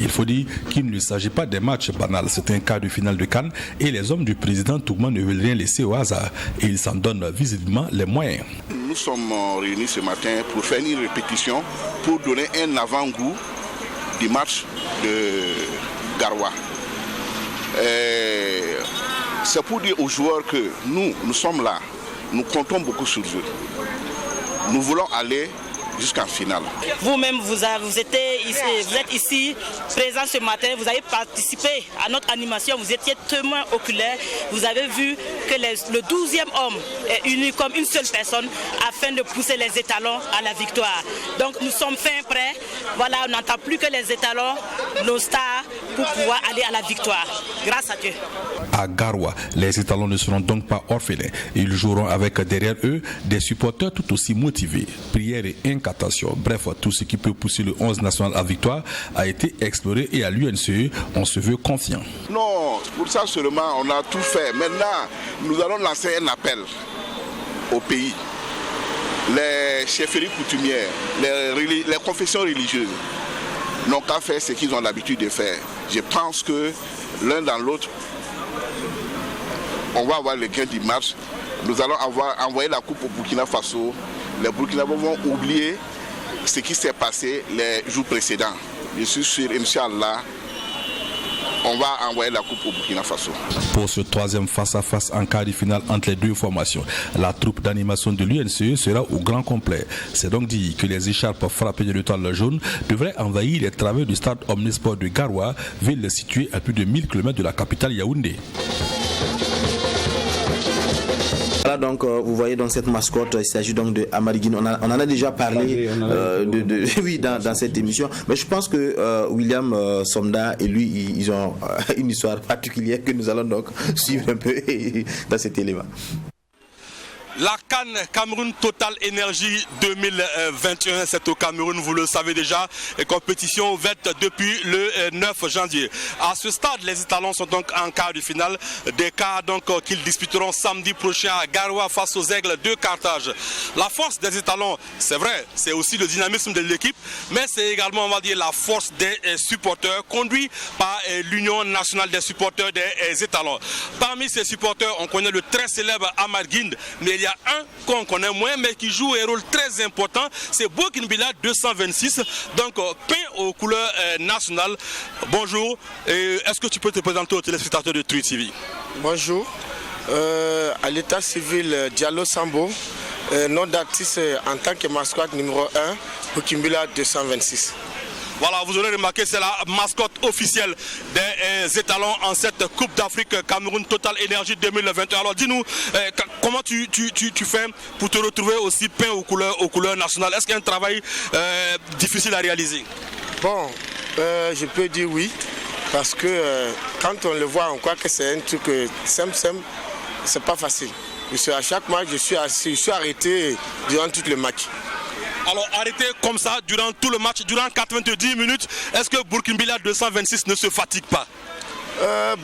Il faut dire qu'il ne s'agit pas d'un match banal, c'est un quart de finale de CAN et les hommes du président Tougman ne veulent rien laisser au hasard et ils s'en donnent visiblement les moyens. Nous sommes réunis ce matin pour faire une répétition, pour donner un avant-goût du match de Garoua. C'est pour dire aux joueurs que nous sommes là, nous comptons beaucoup sur eux. Nous voulons aller jusqu'en finale. Vous-même, vous êtes ici, présent ce matin, vous avez participé à notre animation, vous étiez témoin oculaire, vous avez vu que le 12e homme est uni comme une seule personne afin de pousser les étalons à la victoire. Donc nous sommes fin prêts, voilà, on n'entend plus que les étalons, nos stars, pour pouvoir aller à la victoire. Grâce à Dieu. À Garoua, les étalons ne seront donc pas orphelins. Ils joueront avec derrière eux des supporters tout aussi motivés. Prières et incantations, bref, tout ce qui peut pousser le 11 national à victoire a été exploré et à l'UNCE, on se veut confiant. Non, pour ça seulement, on a tout fait. Maintenant, nous allons lancer un appel au pays. Les chefferies coutumières, les confessions religieuses n'ont qu'à faire ce qu'ils ont l'habitude de faire. Je pense que l'un dans l'autre, on va avoir le gain du match. Nous allons envoyer la coupe au Burkina Faso. Les Burkinabés vont oublier ce qui s'est passé les jours précédents. Je suis sûr, Inch'Allah, on va envoyer la coupe au Burkina Faso. Pour ce troisième face-à-face en quart de finale entre les deux formations, la troupe d'animation de l'UNCE sera au grand complet. C'est donc dit que les écharpes frappées de l'étoile jaune devraient envahir les travées du stade Omnisport de Garoua, ville située à plus de 1000 km de la capitale Yaoundé. Voilà, donc vous voyez donc cette mascotte, il s'agit donc de Amarguine. On en a déjà parlé oui, dans cette émission, mais je pense que William Somda et lui, ils ont une histoire particulière que nous allons donc suivre un peu dans cet élément. La CAN Cameroun Total Énergie 2021, c'est au Cameroun, vous le savez déjà, et compétition ouverte depuis le 9 janvier. À ce stade, les Étalons sont donc en quart de finale, des quarts donc qu'ils disputeront samedi prochain à Garoua face aux Aigles de Carthage. La force des Étalons, c'est vrai, c'est aussi le dynamisme de l'équipe, mais c'est également, on va dire, la force des supporters, conduits par l'Union nationale des supporters des Étalons. Parmi ces supporters, on connaît le très célèbre Amarguine, mais il y a un qu'on connaît moins mais qui joue un rôle très important, c'est Bokinbila 226, donc peint aux couleurs nationales. Bonjour, est-ce que tu peux te présenter aux téléspectateurs de Truy TV? Bonjour, à l'état civil Diallo Sambo, nom d'artiste en tant que mascotte numéro 1, Bokinbila 226. Voilà, vous aurez remarqué, c'est la mascotte officielle des Étalons en cette Coupe d'Afrique Cameroun Total Énergie 2021. Alors dis-nous, comment tu fais pour te retrouver aussi peint aux couleurs nationales? Est-ce qu'il y a un travail difficile à réaliser? Bon, je peux dire oui, parce que quand on le voit, on croit que c'est un truc simple, c'est pas facile. Parce qu'à chaque match, je suis arrêté durant tout le match. Alors arrêté comme ça durant tout le match, durant 90 minutes, est-ce que Bokinbila 226 ne se fatigue pas?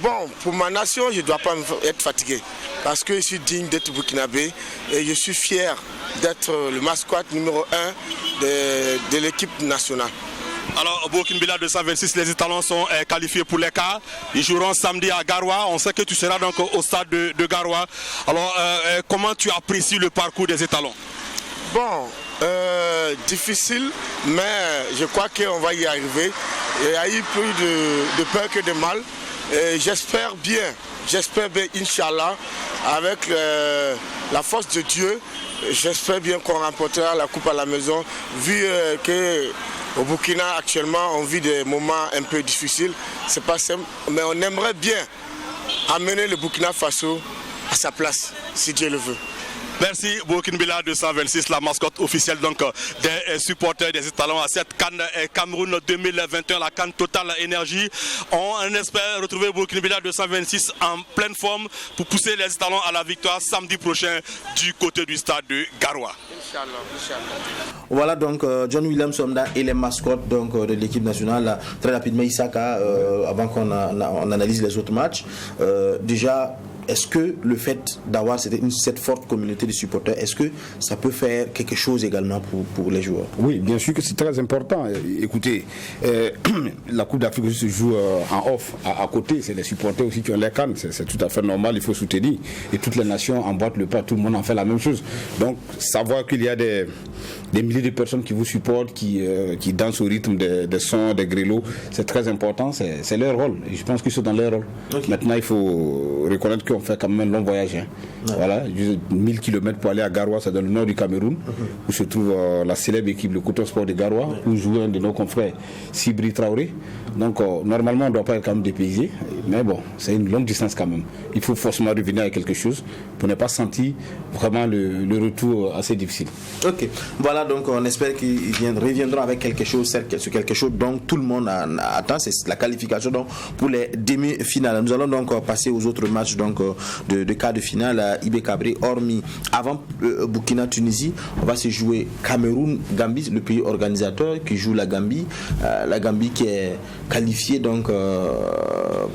Bon, pour ma nation, je ne dois pas être fatigué parce que je suis digne d'être burkinabé et je suis fier d'être le mascotte numéro 1 de l'équipe nationale. Alors, Bokinbila 226, les Étalons sont qualifiés pour les quarts. Ils joueront samedi à Garoua. On sait que tu seras donc au stade de Garoua. Alors, comment tu apprécies le parcours des Étalons? Bon, difficile, mais je crois qu'on va y arriver. Il y a eu plus de peur que de mal. J'espère bien, Inch'Allah, avec la force de Dieu, j'espère bien qu'on remportera la coupe à la maison, vu qu'au Burkina actuellement on vit des moments un peu difficiles. C'est pas simple, mais on aimerait bien amener le Burkina Faso à sa place, si Dieu le veut. Merci Bokinbila 226, la mascotte officielle donc des supporters des Étalons à cette CAN Cameroun 2021, la CAN Total Énergie. On espère retrouver Bokinbila 226 en pleine forme pour pousser les Étalons à la victoire samedi prochain du côté du stade de Garoua. Inch'Allah. Voilà donc John William Somda et les mascottes donc, de l'équipe nationale. Très rapidement, Isaka, avant qu'on analyse les autres matchs. Déjà, est-ce que le fait d'avoir cette forte communauté de supporters, est-ce que ça peut faire quelque chose également pour les joueurs? Oui, bien sûr que c'est très important. Écoutez, la Coupe d'Afrique se joue en off, à côté. C'est les supporters aussi qui ont les cannes. C'est tout à fait normal, il faut soutenir. Et toutes les nations emboîtent le pas, tout le monde en fait la même chose. Donc, savoir qu'il y a des milliers de personnes qui vous supportent, qui dansent au rythme des sons, des grelots, c'est très important, c'est leur rôle. Et je pense qu'ils sont dans leur rôle. Okay. Maintenant, il faut reconnaître qu'on fait quand même un long voyage. Hein. Ouais. Voilà, 1000 km pour aller à Garoua, c'est dans le nord du Cameroun, où se trouve la célèbre équipe, le Coton Sport de Garoua, où joue un de nos confrères, Sibri Traoré. Donc, normalement, on ne doit pas être quand même dépaysé, mais bon, c'est une longue distance quand même. Il faut forcément revenir avec quelque chose pour ne pas sentir vraiment le retour assez difficile. Ok, voilà, donc on espère qu'ils reviendront avec quelque chose, sur quelque chose dont tout le monde attend, c'est la qualification donc, pour les demi-finales. Nous allons donc passer aux autres matchs donc, de quart de finale. Ibé Cabré, hormis avant Burkina-Tunisie, on va se jouer Cameroun-Gambie, le pays organisateur qui joue la Gambie qui est qualifiée donc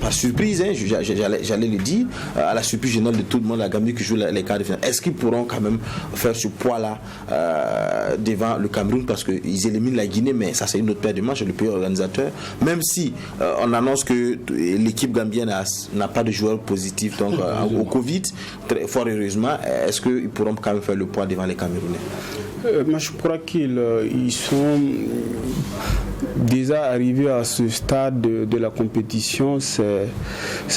par surprise, hein, j'allais le dire, à la surprise générale de tout le monde, la Gambie qui joue les quarts de finale. Est-ce qu'ils pourront quand même faire ce poids-là devant le Cameroun, parce qu'ils éliminent la Guinée, mais ça c'est une autre paire de matchs, le pays organisateur, même si on annonce que l'équipe gambienne n'a pas de joueurs positifs, donc au Covid, fort heureusement. Est-ce qu'ils pourront quand même faire le poids devant les Camerounais? Moi, je crois qu'ils sont déjà arrivés à ce stade de la compétition. C'est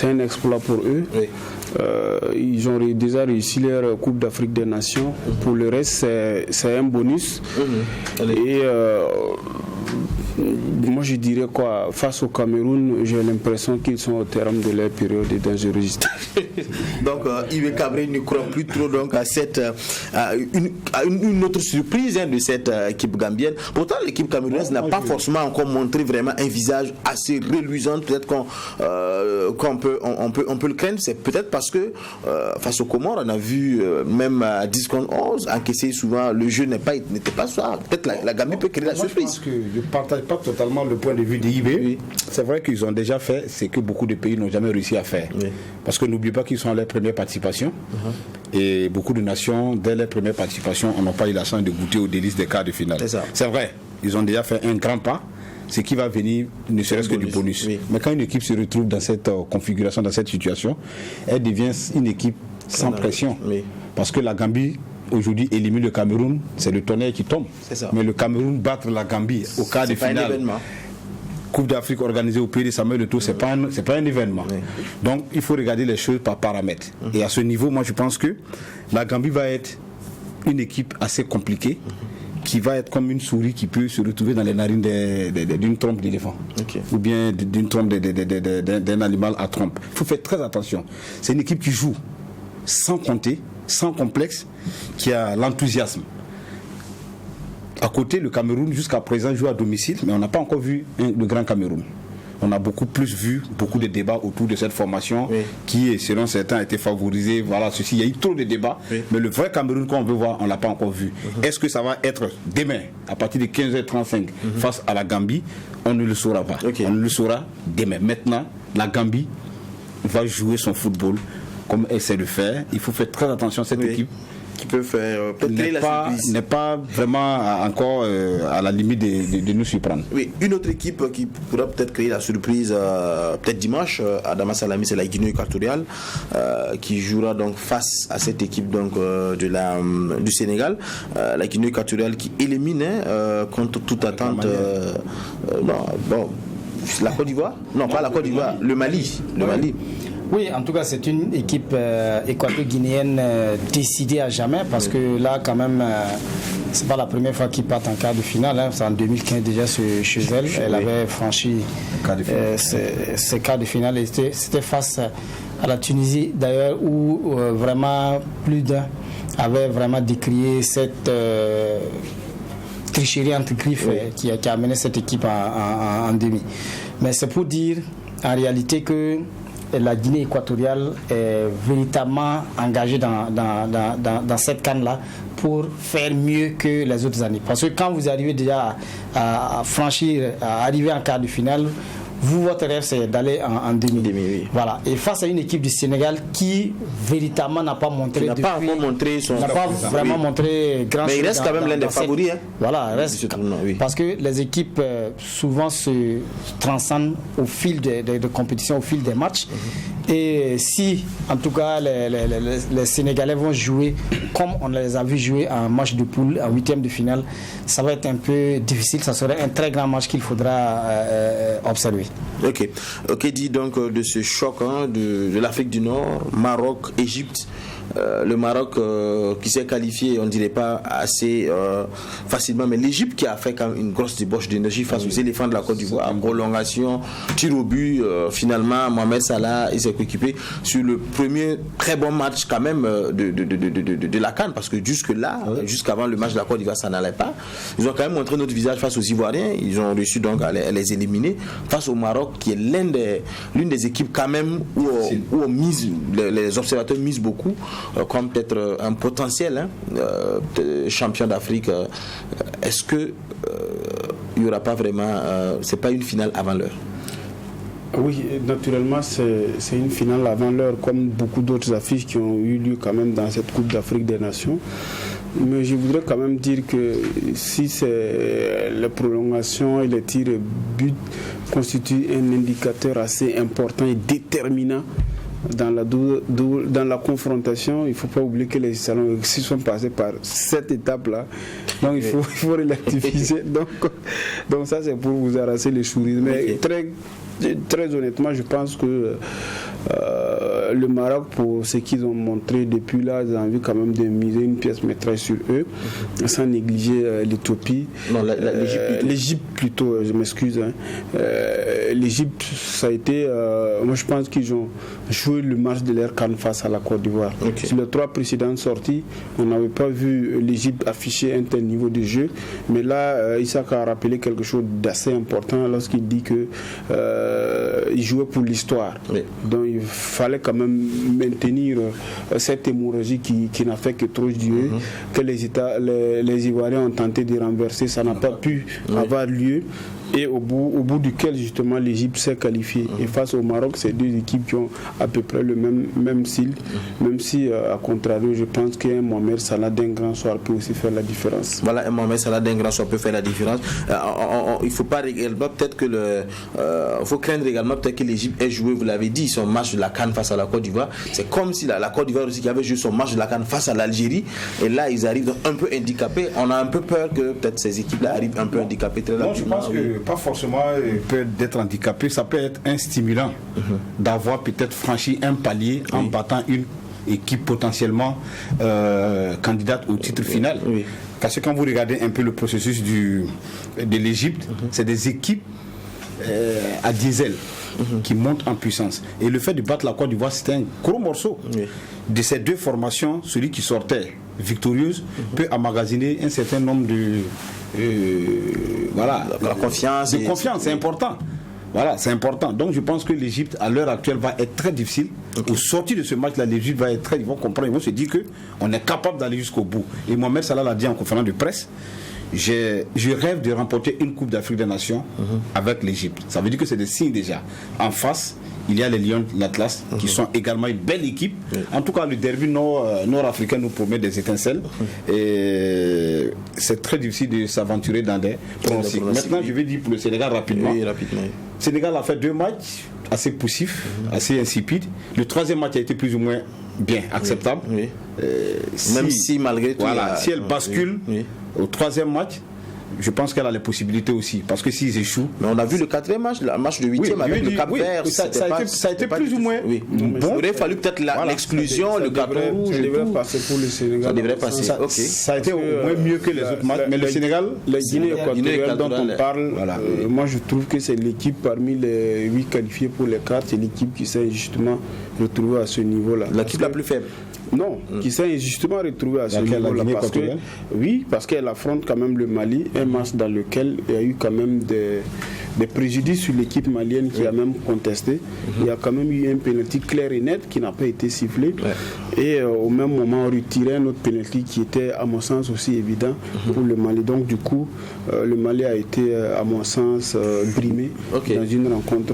un exploit pour eux. Oui. Ils ont déjà réussi leur Coupe d'Afrique des Nations. Pour le reste, c'est un bonus. Et moi, je dirais quoi, face au Cameroun, j'ai l'impression qu'ils sont au terme de leur période de dangerosité. Donc, Yves Cabré ne croit plus trop donc, à une autre surprise de cette équipe gambienne. Pourtant, l'équipe camerounaise n'a pas forcément encore montré vraiment un visage assez reluisant. Peut-être qu'on peut le craindre. C'est peut-être parce que face aux Comores, on a vu même à 10 contre 11 encaisser souvent, le jeu n'était pas ça. Peut-être la Gambie peut créer la surprise. Je partage pas totalement le point de vue d'IB. Oui. C'est vrai qu'ils ont déjà fait ce que beaucoup de pays n'ont jamais réussi à faire. Oui. Parce que n'oubliez pas qu'ils sont à leur première participation. Et beaucoup de nations, dès leur première participation, n'ont pas eu la chance de goûter aux délices des quarts de finale. C'est vrai, ils ont déjà fait un grand pas. Ce qui va venir, ne serait-ce que du bonus. Oui. Mais quand une équipe se retrouve dans cette configuration, dans cette situation, elle devient une équipe sans pression. Oui. Parce que la Gambie, aujourd'hui, élimine le Cameroun, c'est le tonnerre qui tombe. Mais le Cameroun battre la Gambie au quart de finale, Coupe d'Afrique organisée au pays de Samuel Eto'o, c'est pas un événement. Oui. Donc, il faut regarder les choses par paramètres. Et à ce niveau, moi, je pense que la Gambie va être une équipe assez compliquée, qui va être comme une souris qui peut se retrouver dans les narines d'une trompe d'éléphant. Ou bien d'une trompe d'un animal à trompe. Il faut faire très attention. C'est une équipe qui joue sans compter, sans complexe, qui a l'enthousiasme. À côté, le Cameroun, jusqu'à présent, joue à domicile, mais on n'a pas encore vu le grand Cameroun. On a beaucoup plus vu beaucoup de débats autour de cette formation qui, selon certains, a été favorisée. Voilà, ceci. Il y a eu trop de débats, mais le vrai Cameroun qu'on veut voir, on ne l'a pas encore vu. Est-ce que ça va être demain, à partir de 15h35, face à la Gambie? On ne le saura pas. On le saura demain. Maintenant, la Gambie va jouer son football comme elle sait le faire. Il faut faire très attention à cette équipe. Qui peut faire n'est pas vraiment encore à la limite de nous surprendre. Oui, une autre équipe qui pourra peut-être créer la surprise peut-être dimanche à Damasalami, c'est la Guinée équatoriale qui jouera donc face à cette équipe donc du Sénégal. La Guinée équatoriale qui élimine contre toute attente la Côte d'Ivoire. Non, pas la Côte d'Ivoire, le Mali. Oui, en tout cas, c'est une équipe équato-guinéenne décidée à jamais parce que là, quand même, c'est pas la première fois qu'ils partent en quart de finale. C'est en 2015 déjà chez elle. Elle avait franchi ces quarts de finale. C'était face à la Tunisie, d'ailleurs, où vraiment plus d'un avait vraiment décrié cette tricherie entre griffes qui a amené cette équipe en demi. Mais c'est pour dire, en réalité, que la Guinée équatoriale est véritablement engagée dans cette canne-là pour faire mieux que les autres années. Parce que quand vous arrivez déjà à arriver en quart de finale, votre rêve c'est d'aller en demi. Voilà. Et face à une équipe du Sénégal qui véritablement n'a pas montré vraiment montré grand chose. Mais il reste quand même l'un des favoris. Voilà, reste. Parce que les équipes souvent se transcendent au fil de compétition, au fil des matchs. Et si, en tout cas, les Sénégalais vont jouer comme on les a vus jouer en match de poule, en 8e de finale, ça va être un peu difficile. Ça serait un très grand match qu'il faudra observer. Ok, dit donc de ce choc de l'Afrique du Nord, Maroc, Égypte. Le Maroc qui s'est qualifié, on ne dirait pas assez facilement, mais l'Égypte qui a fait quand même une grosse débauche d'énergie face aux éléphants de la Côte d'Ivoire, en prolongation, tir au but, finalement Mohamed Salah il s'est équipé sur le premier très bon match quand même de la CAN, parce que jusque-là, jusqu'avant le match de la Côte d'Ivoire, ça n'allait pas. Ils ont quand même montré notre visage face aux Ivoiriens, ils ont réussi donc à les éliminer face au Maroc qui est l'une des équipes quand même où les observateurs misent beaucoup comme peut-être un potentiel champion d'Afrique. Est-ce que il n'y aura pas vraiment c'est pas une finale avant l'heure? Oui, naturellement c'est une finale avant l'heure, comme beaucoup d'autres affiches qui ont eu lieu quand même dans cette Coupe d'Afrique des Nations. Mais je voudrais quand même dire que si c'est les prolongations et les tirs et buts constituent un indicateur assez important et déterminant dans la confrontation, il ne faut pas oublier que les salons aussi sont passés par cette étape-là. Donc il faut relativiser. Donc ça, c'est pour vous arracher les souris. Mais très honnêtement, je pense que le Maroc, pour ce qu'ils ont montré depuis là, ils ont envie quand même de miser une pièce maîtresse sur eux, sans négliger l'Éthiopie. Non, l'Égypte plutôt, je m'excuse. L'Égypte, ça a été... moi, je pense qu'ils ont joué le match de leur CAN face à la Côte d'Ivoire. Sur les 3 précédentes sorties, on n'avait pas vu l'Égypte afficher un tel niveau de jeu. Mais là, Isaac a rappelé quelque chose d'assez important lorsqu'il dit que il jouait pour l'histoire. Donc il fallait quand même maintenir cette hémorragie qui n'a fait que trop durer, que les Ivoiriens ont tenté de renverser, ça n'a pas pu avoir lieu. Et au bout duquel justement l'Égypte s'est qualifiée. Et face au Maroc, c'est 2 équipes qui ont à peu près le même style, même si à contrario, je pense qu'un Mohamed Salah d'un grand soir peut aussi faire la différence. Voilà, un Mohamed Salah d'un grand soir peut faire la différence. Il faut pas peut-être que faut craindre également peut-être que l'Égypte ait joué, vous l'avez dit, son match de la CAN face à la Côte d'Ivoire. C'est comme si la Côte d'Ivoire aussi qui avait joué son match de la CAN face à l'Algérie. Et là, ils arrivent un peu handicapés. On a un peu peur que peut-être ces équipes-là arrivent un peu handicapées très rapidement. Non, je pense que pas forcément peur d'être handicapé, ça peut être un stimulant d'avoir peut-être franchi un palier en battant une équipe potentiellement candidate au titre final. Parce que quand vous regardez un peu le processus de l'Égypte, c'est des équipes à diesel qui montent en puissance. Et le fait de battre la Côte d'Ivoire, c'était un gros morceau. De ces 2 formations, celui qui sortait victorieuse peut emmagasiner un certain nombre de la confiance. De confiance, c'est important. Voilà, c'est important. Donc je pense que l'Égypte, à l'heure actuelle, va être très difficile. Au sorti de ce match-là, l'Égypte va être très... Ils vont comprendre, ils vont se dire qu'on est capable d'aller jusqu'au bout. Et Mohamed Salah l'a dit en conférence de presse, je rêve de remporter une Coupe d'Afrique des Nations avec l'Égypte. Ça veut dire que c'est des signes déjà. En face, il y a les Lions de l'Atlas qui sont également une belle équipe. En tout cas, le derby nord-africain nous promet des étincelles. Et c'est très difficile de s'aventurer dans des pronostics. Maintenant, je vais dire pour le Sénégal rapidement. Le Sénégal a fait 2 matchs assez poussifs, assez insipides. Le 3e match a été plus ou moins bien, acceptable. Même si malgré tout... si elle bascule au 3e match, je pense qu'elle a les possibilités aussi, parce que s'ils échouent... Mais on a vu le 4e match, le match de 8e avec le Cap-Vert. Ça a été plus ou moins... Bon, il aurait fallu peut-être l'exclusion, le carton rouge. Ça devrait passer pour le Sénégal. Ça devrait passer, ça a été au moins mieux que les autres matchs, mais le Sénégal... La Guinée équatoriale dont on parle, moi je trouve que c'est l'équipe parmi les 8 qualifiés pour les 4, c'est l'équipe qui s'est justement retrouvée à ce niveau-là. L'équipe la plus faible? Non, qui s'est justement retrouvée à ce niveau-là. Parce qu'elle affronte quand même le Mali, un match dans lequel il y a eu quand même des préjudices sur l'équipe malienne qui a même contesté. Il y a quand même eu un pénalty clair et net qui n'a pas été sifflé. Et au même moment, on retirait un autre pénalty qui était, à mon sens, aussi évident pour le Mali. Donc, du coup, le Mali a été, à mon sens, brimé dans une rencontre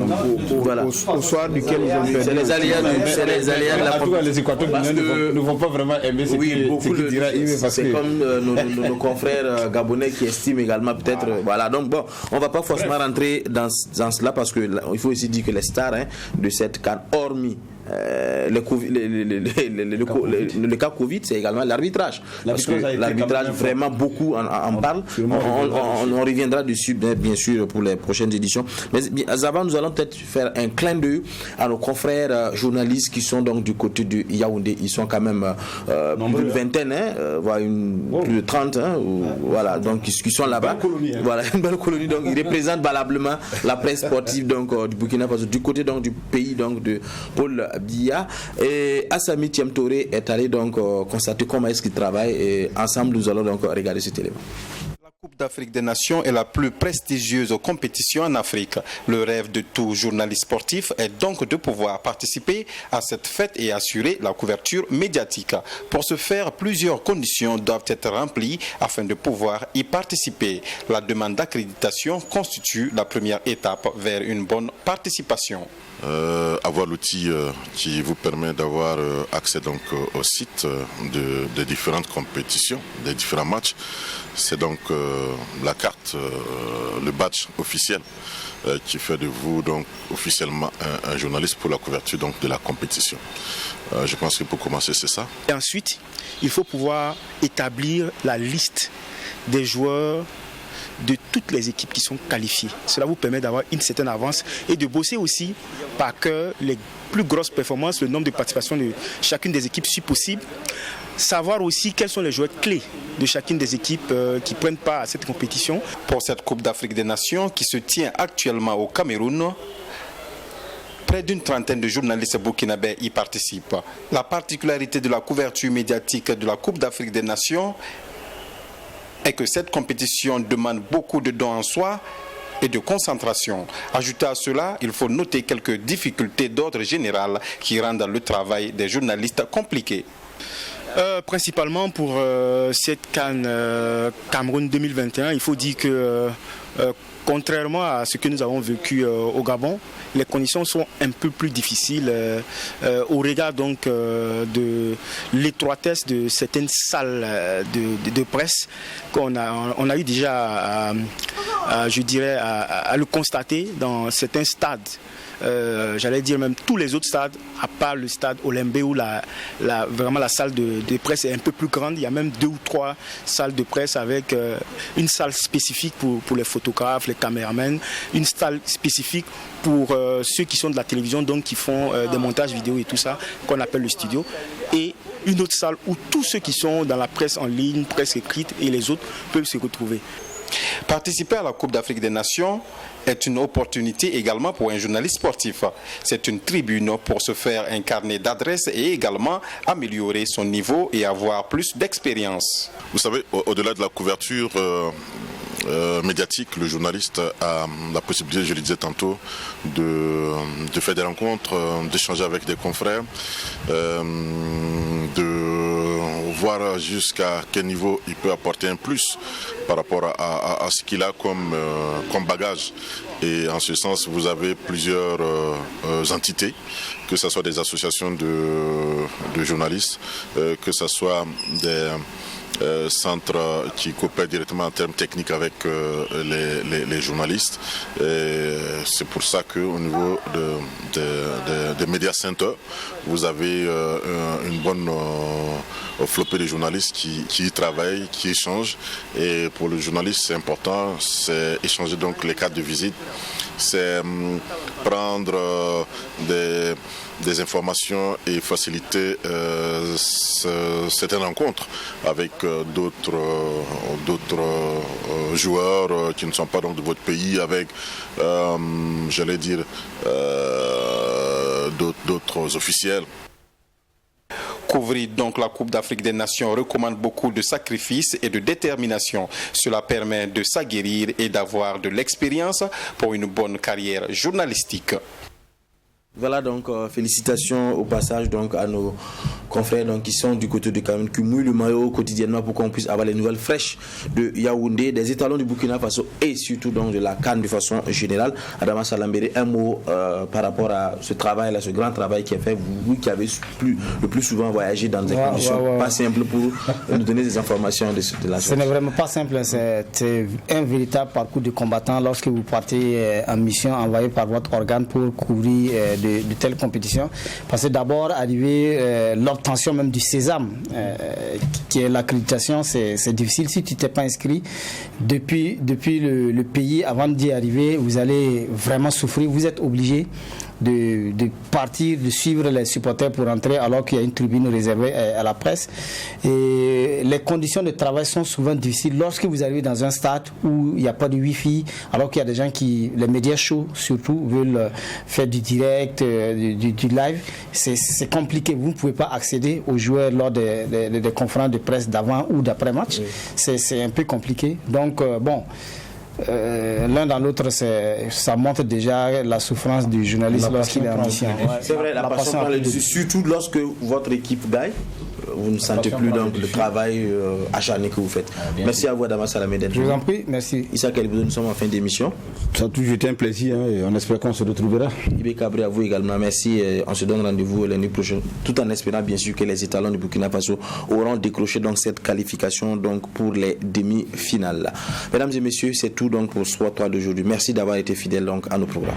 au soir duquel ils ont perdu. C'est les aléas de la population. Les Équatoriens ne vont pas vraiment aimer ce qu'il dira. C'est comme nos confrères gabonais qui estiment également peut-être... Voilà, donc bon, on ne va pas forcément rentrer dans cela parce qu'il faut aussi dire que les stars de cette CAN, hormis le cas Covid, c'est également l'arbitrage. Parce que l'arbitrage, vraiment beaucoup en parle. On reviendra dessus, bien sûr, pour les prochaines éditions. Mais avant, nous allons peut-être faire un clin d'œil à nos confrères journalistes qui sont donc du côté de Yaoundé. Ils sont quand même une vingtaine, voire plus de 30. Voilà, donc qui sont là-bas. Voilà, une belle colonie. Donc, ils représentent valablement la presse sportive donc, du Burkina Faso, du côté donc, du pays donc, de Paul Biya. Et Assami Thiam-Toure est allé donc constater comment est-ce qu'il travaille et ensemble nous allons donc regarder cet élément. La Coupe d'Afrique des Nations est la plus prestigieuse compétition en Afrique. Le rêve de tout journaliste sportif est donc de pouvoir participer à cette fête et assurer la couverture médiatique. Pour ce faire, plusieurs conditions doivent être remplies afin de pouvoir y participer. La demande d'accréditation constitue la première étape vers une bonne participation. avoir l'outil qui vous permet d'avoir accès donc au site des différentes compétitions, des différents matchs. C'est donc la carte, le badge officiel qui fait de vous donc officiellement un journaliste pour la couverture donc de la compétition. Je pense que pour commencer c'est ça. Et ensuite, il faut pouvoir établir la liste des joueurs de toutes les équipes qui sont qualifiées. Cela vous permet d'avoir une certaine avance et de bosser aussi par cœur les plus grosses performances, le nombre de participations de chacune des équipes si possible. Savoir aussi quels sont les joueurs clés de chacune des équipes qui prennent part à cette compétition. Pour cette Coupe d'Afrique des Nations qui se tient actuellement au Cameroun, près d'une trentaine de journalistes burkinabés y participent. La particularité de la couverture médiatique de la Coupe d'Afrique des Nations est que cette compétition demande beaucoup de dons en soi et de concentration. Ajouté à cela, il faut noter quelques difficultés d'ordre général qui rendent le travail des journalistes compliqué. Principalement pour cette CAN Cameroun 2021, il faut dire que contrairement à ce que nous avons vécu au Gabon, les conditions sont un peu plus difficiles au regard donc de l'étroitesse de certaines salles de presse qu'on a eu déjà je dirais à le constater dans certains stades. J'allais dire même tous les autres stades, à part le stade Olembe où vraiment la salle de presse est un peu plus grande. Il y a même 2 ou 3 salles de presse avec une salle spécifique pour les photographes, les caméramans, une salle spécifique pour ceux qui sont de la télévision, donc qui font des montages vidéo et tout ça, qu'on appelle le studio, et une autre salle où tous ceux qui sont dans la presse en ligne, presse écrite et les autres peuvent se retrouver. Participer à la Coupe d'Afrique des Nations est une opportunité également pour un journaliste sportif. C'est une tribune pour se faire un carnet d'adresses et également améliorer son niveau et avoir plus d'expérience. Vous savez, au-delà de la couverture médiatique, le journaliste a la possibilité, je le disais tantôt, de faire des rencontres, d'échanger avec des confrères, de voir jusqu'à quel niveau il peut apporter un plus par rapport à ce qu'il a comme bagage. Et en ce sens, vous avez plusieurs entités, que ce soit des associations de journalistes, que ce soit des centres qui coopèrent directement en termes techniques avec les journalistes. C'est pour ça qu'au niveau des médias centers, vous avez une bonne flopée de journalistes qui y travaillent, qui échangent. Et pour le journaliste, c'est important, c'est échanger donc les cartes de visite, c'est prendre des informations et faciliter certaines rencontres avec d'autres joueurs qui ne sont pas donc de votre pays, avec j'allais dire d'autres officiels. Couvrir donc la Coupe d'Afrique des Nations recommande beaucoup de sacrifices et de détermination. Cela permet de s'aguerrir et d'avoir de l'expérience pour une bonne carrière journalistique. Voilà donc félicitations au passage donc à nos confrères donc, qui sont du côté de Cameroun, qui mouillent le maillot quotidiennement pour qu'on puisse avoir les nouvelles fraîches de Yaoundé, des étalons du Burkina Faso et surtout donc de la CAN de façon générale. Adama Salambéré, un mot par rapport à ce travail-là, ce grand travail qui est fait, vous qui avez le plus souvent voyagé dans des conditions pas simples pour nous donner des informations de la chose. Ce n'est vraiment pas simple, c'est un véritable parcours de combattant lorsque vous partez en mission envoyée par votre organe pour couvrir de telles compétitions, parce que d'abord arriver l'obtention même du sésame qui est l'accréditation, c'est difficile. Si tu t'es pas inscrit depuis le pays avant d'y arriver, vous allez vraiment souffrir. Vous êtes obligé de partir, de suivre les supporters pour entrer alors qu'il y a une tribune réservée à la presse. Et les conditions de travail sont souvent difficiles lorsque vous arrivez dans un stade où il n'y a pas de wifi, alors qu'il y a des gens les médias chauds surtout, veulent faire du direct, du live. C'est compliqué. Vous ne pouvez pas accéder aux joueurs lors des conférences de presse d'avant ou d'après match. Oui. C'est un peu compliqué. Donc, l'un dans l'autre, ça montre déjà la souffrance du journaliste lorsqu'il est en mission. C'est vrai, la passion parle dessus, surtout lorsque votre équipe gagne. vous ne sentez plus donc le travail acharné que vous faites. Merci à vous, Adama Salamé. Je vous en prie, merci. Issa Kalibou, nous sommes en fin d'émission. Ça a toujours été un plaisir et on espère qu'on se retrouvera. Ibé Cabri, à vous également, merci. On se donne rendez-vous l'année prochaine, tout en espérant bien sûr que les étalons du Burkina Faso auront décroché donc cette qualification donc pour les demi-finales. Mesdames et messieurs, c'est tout donc pour ce soir d'aujourd'hui. Merci d'avoir été fidèles donc à nos programmes.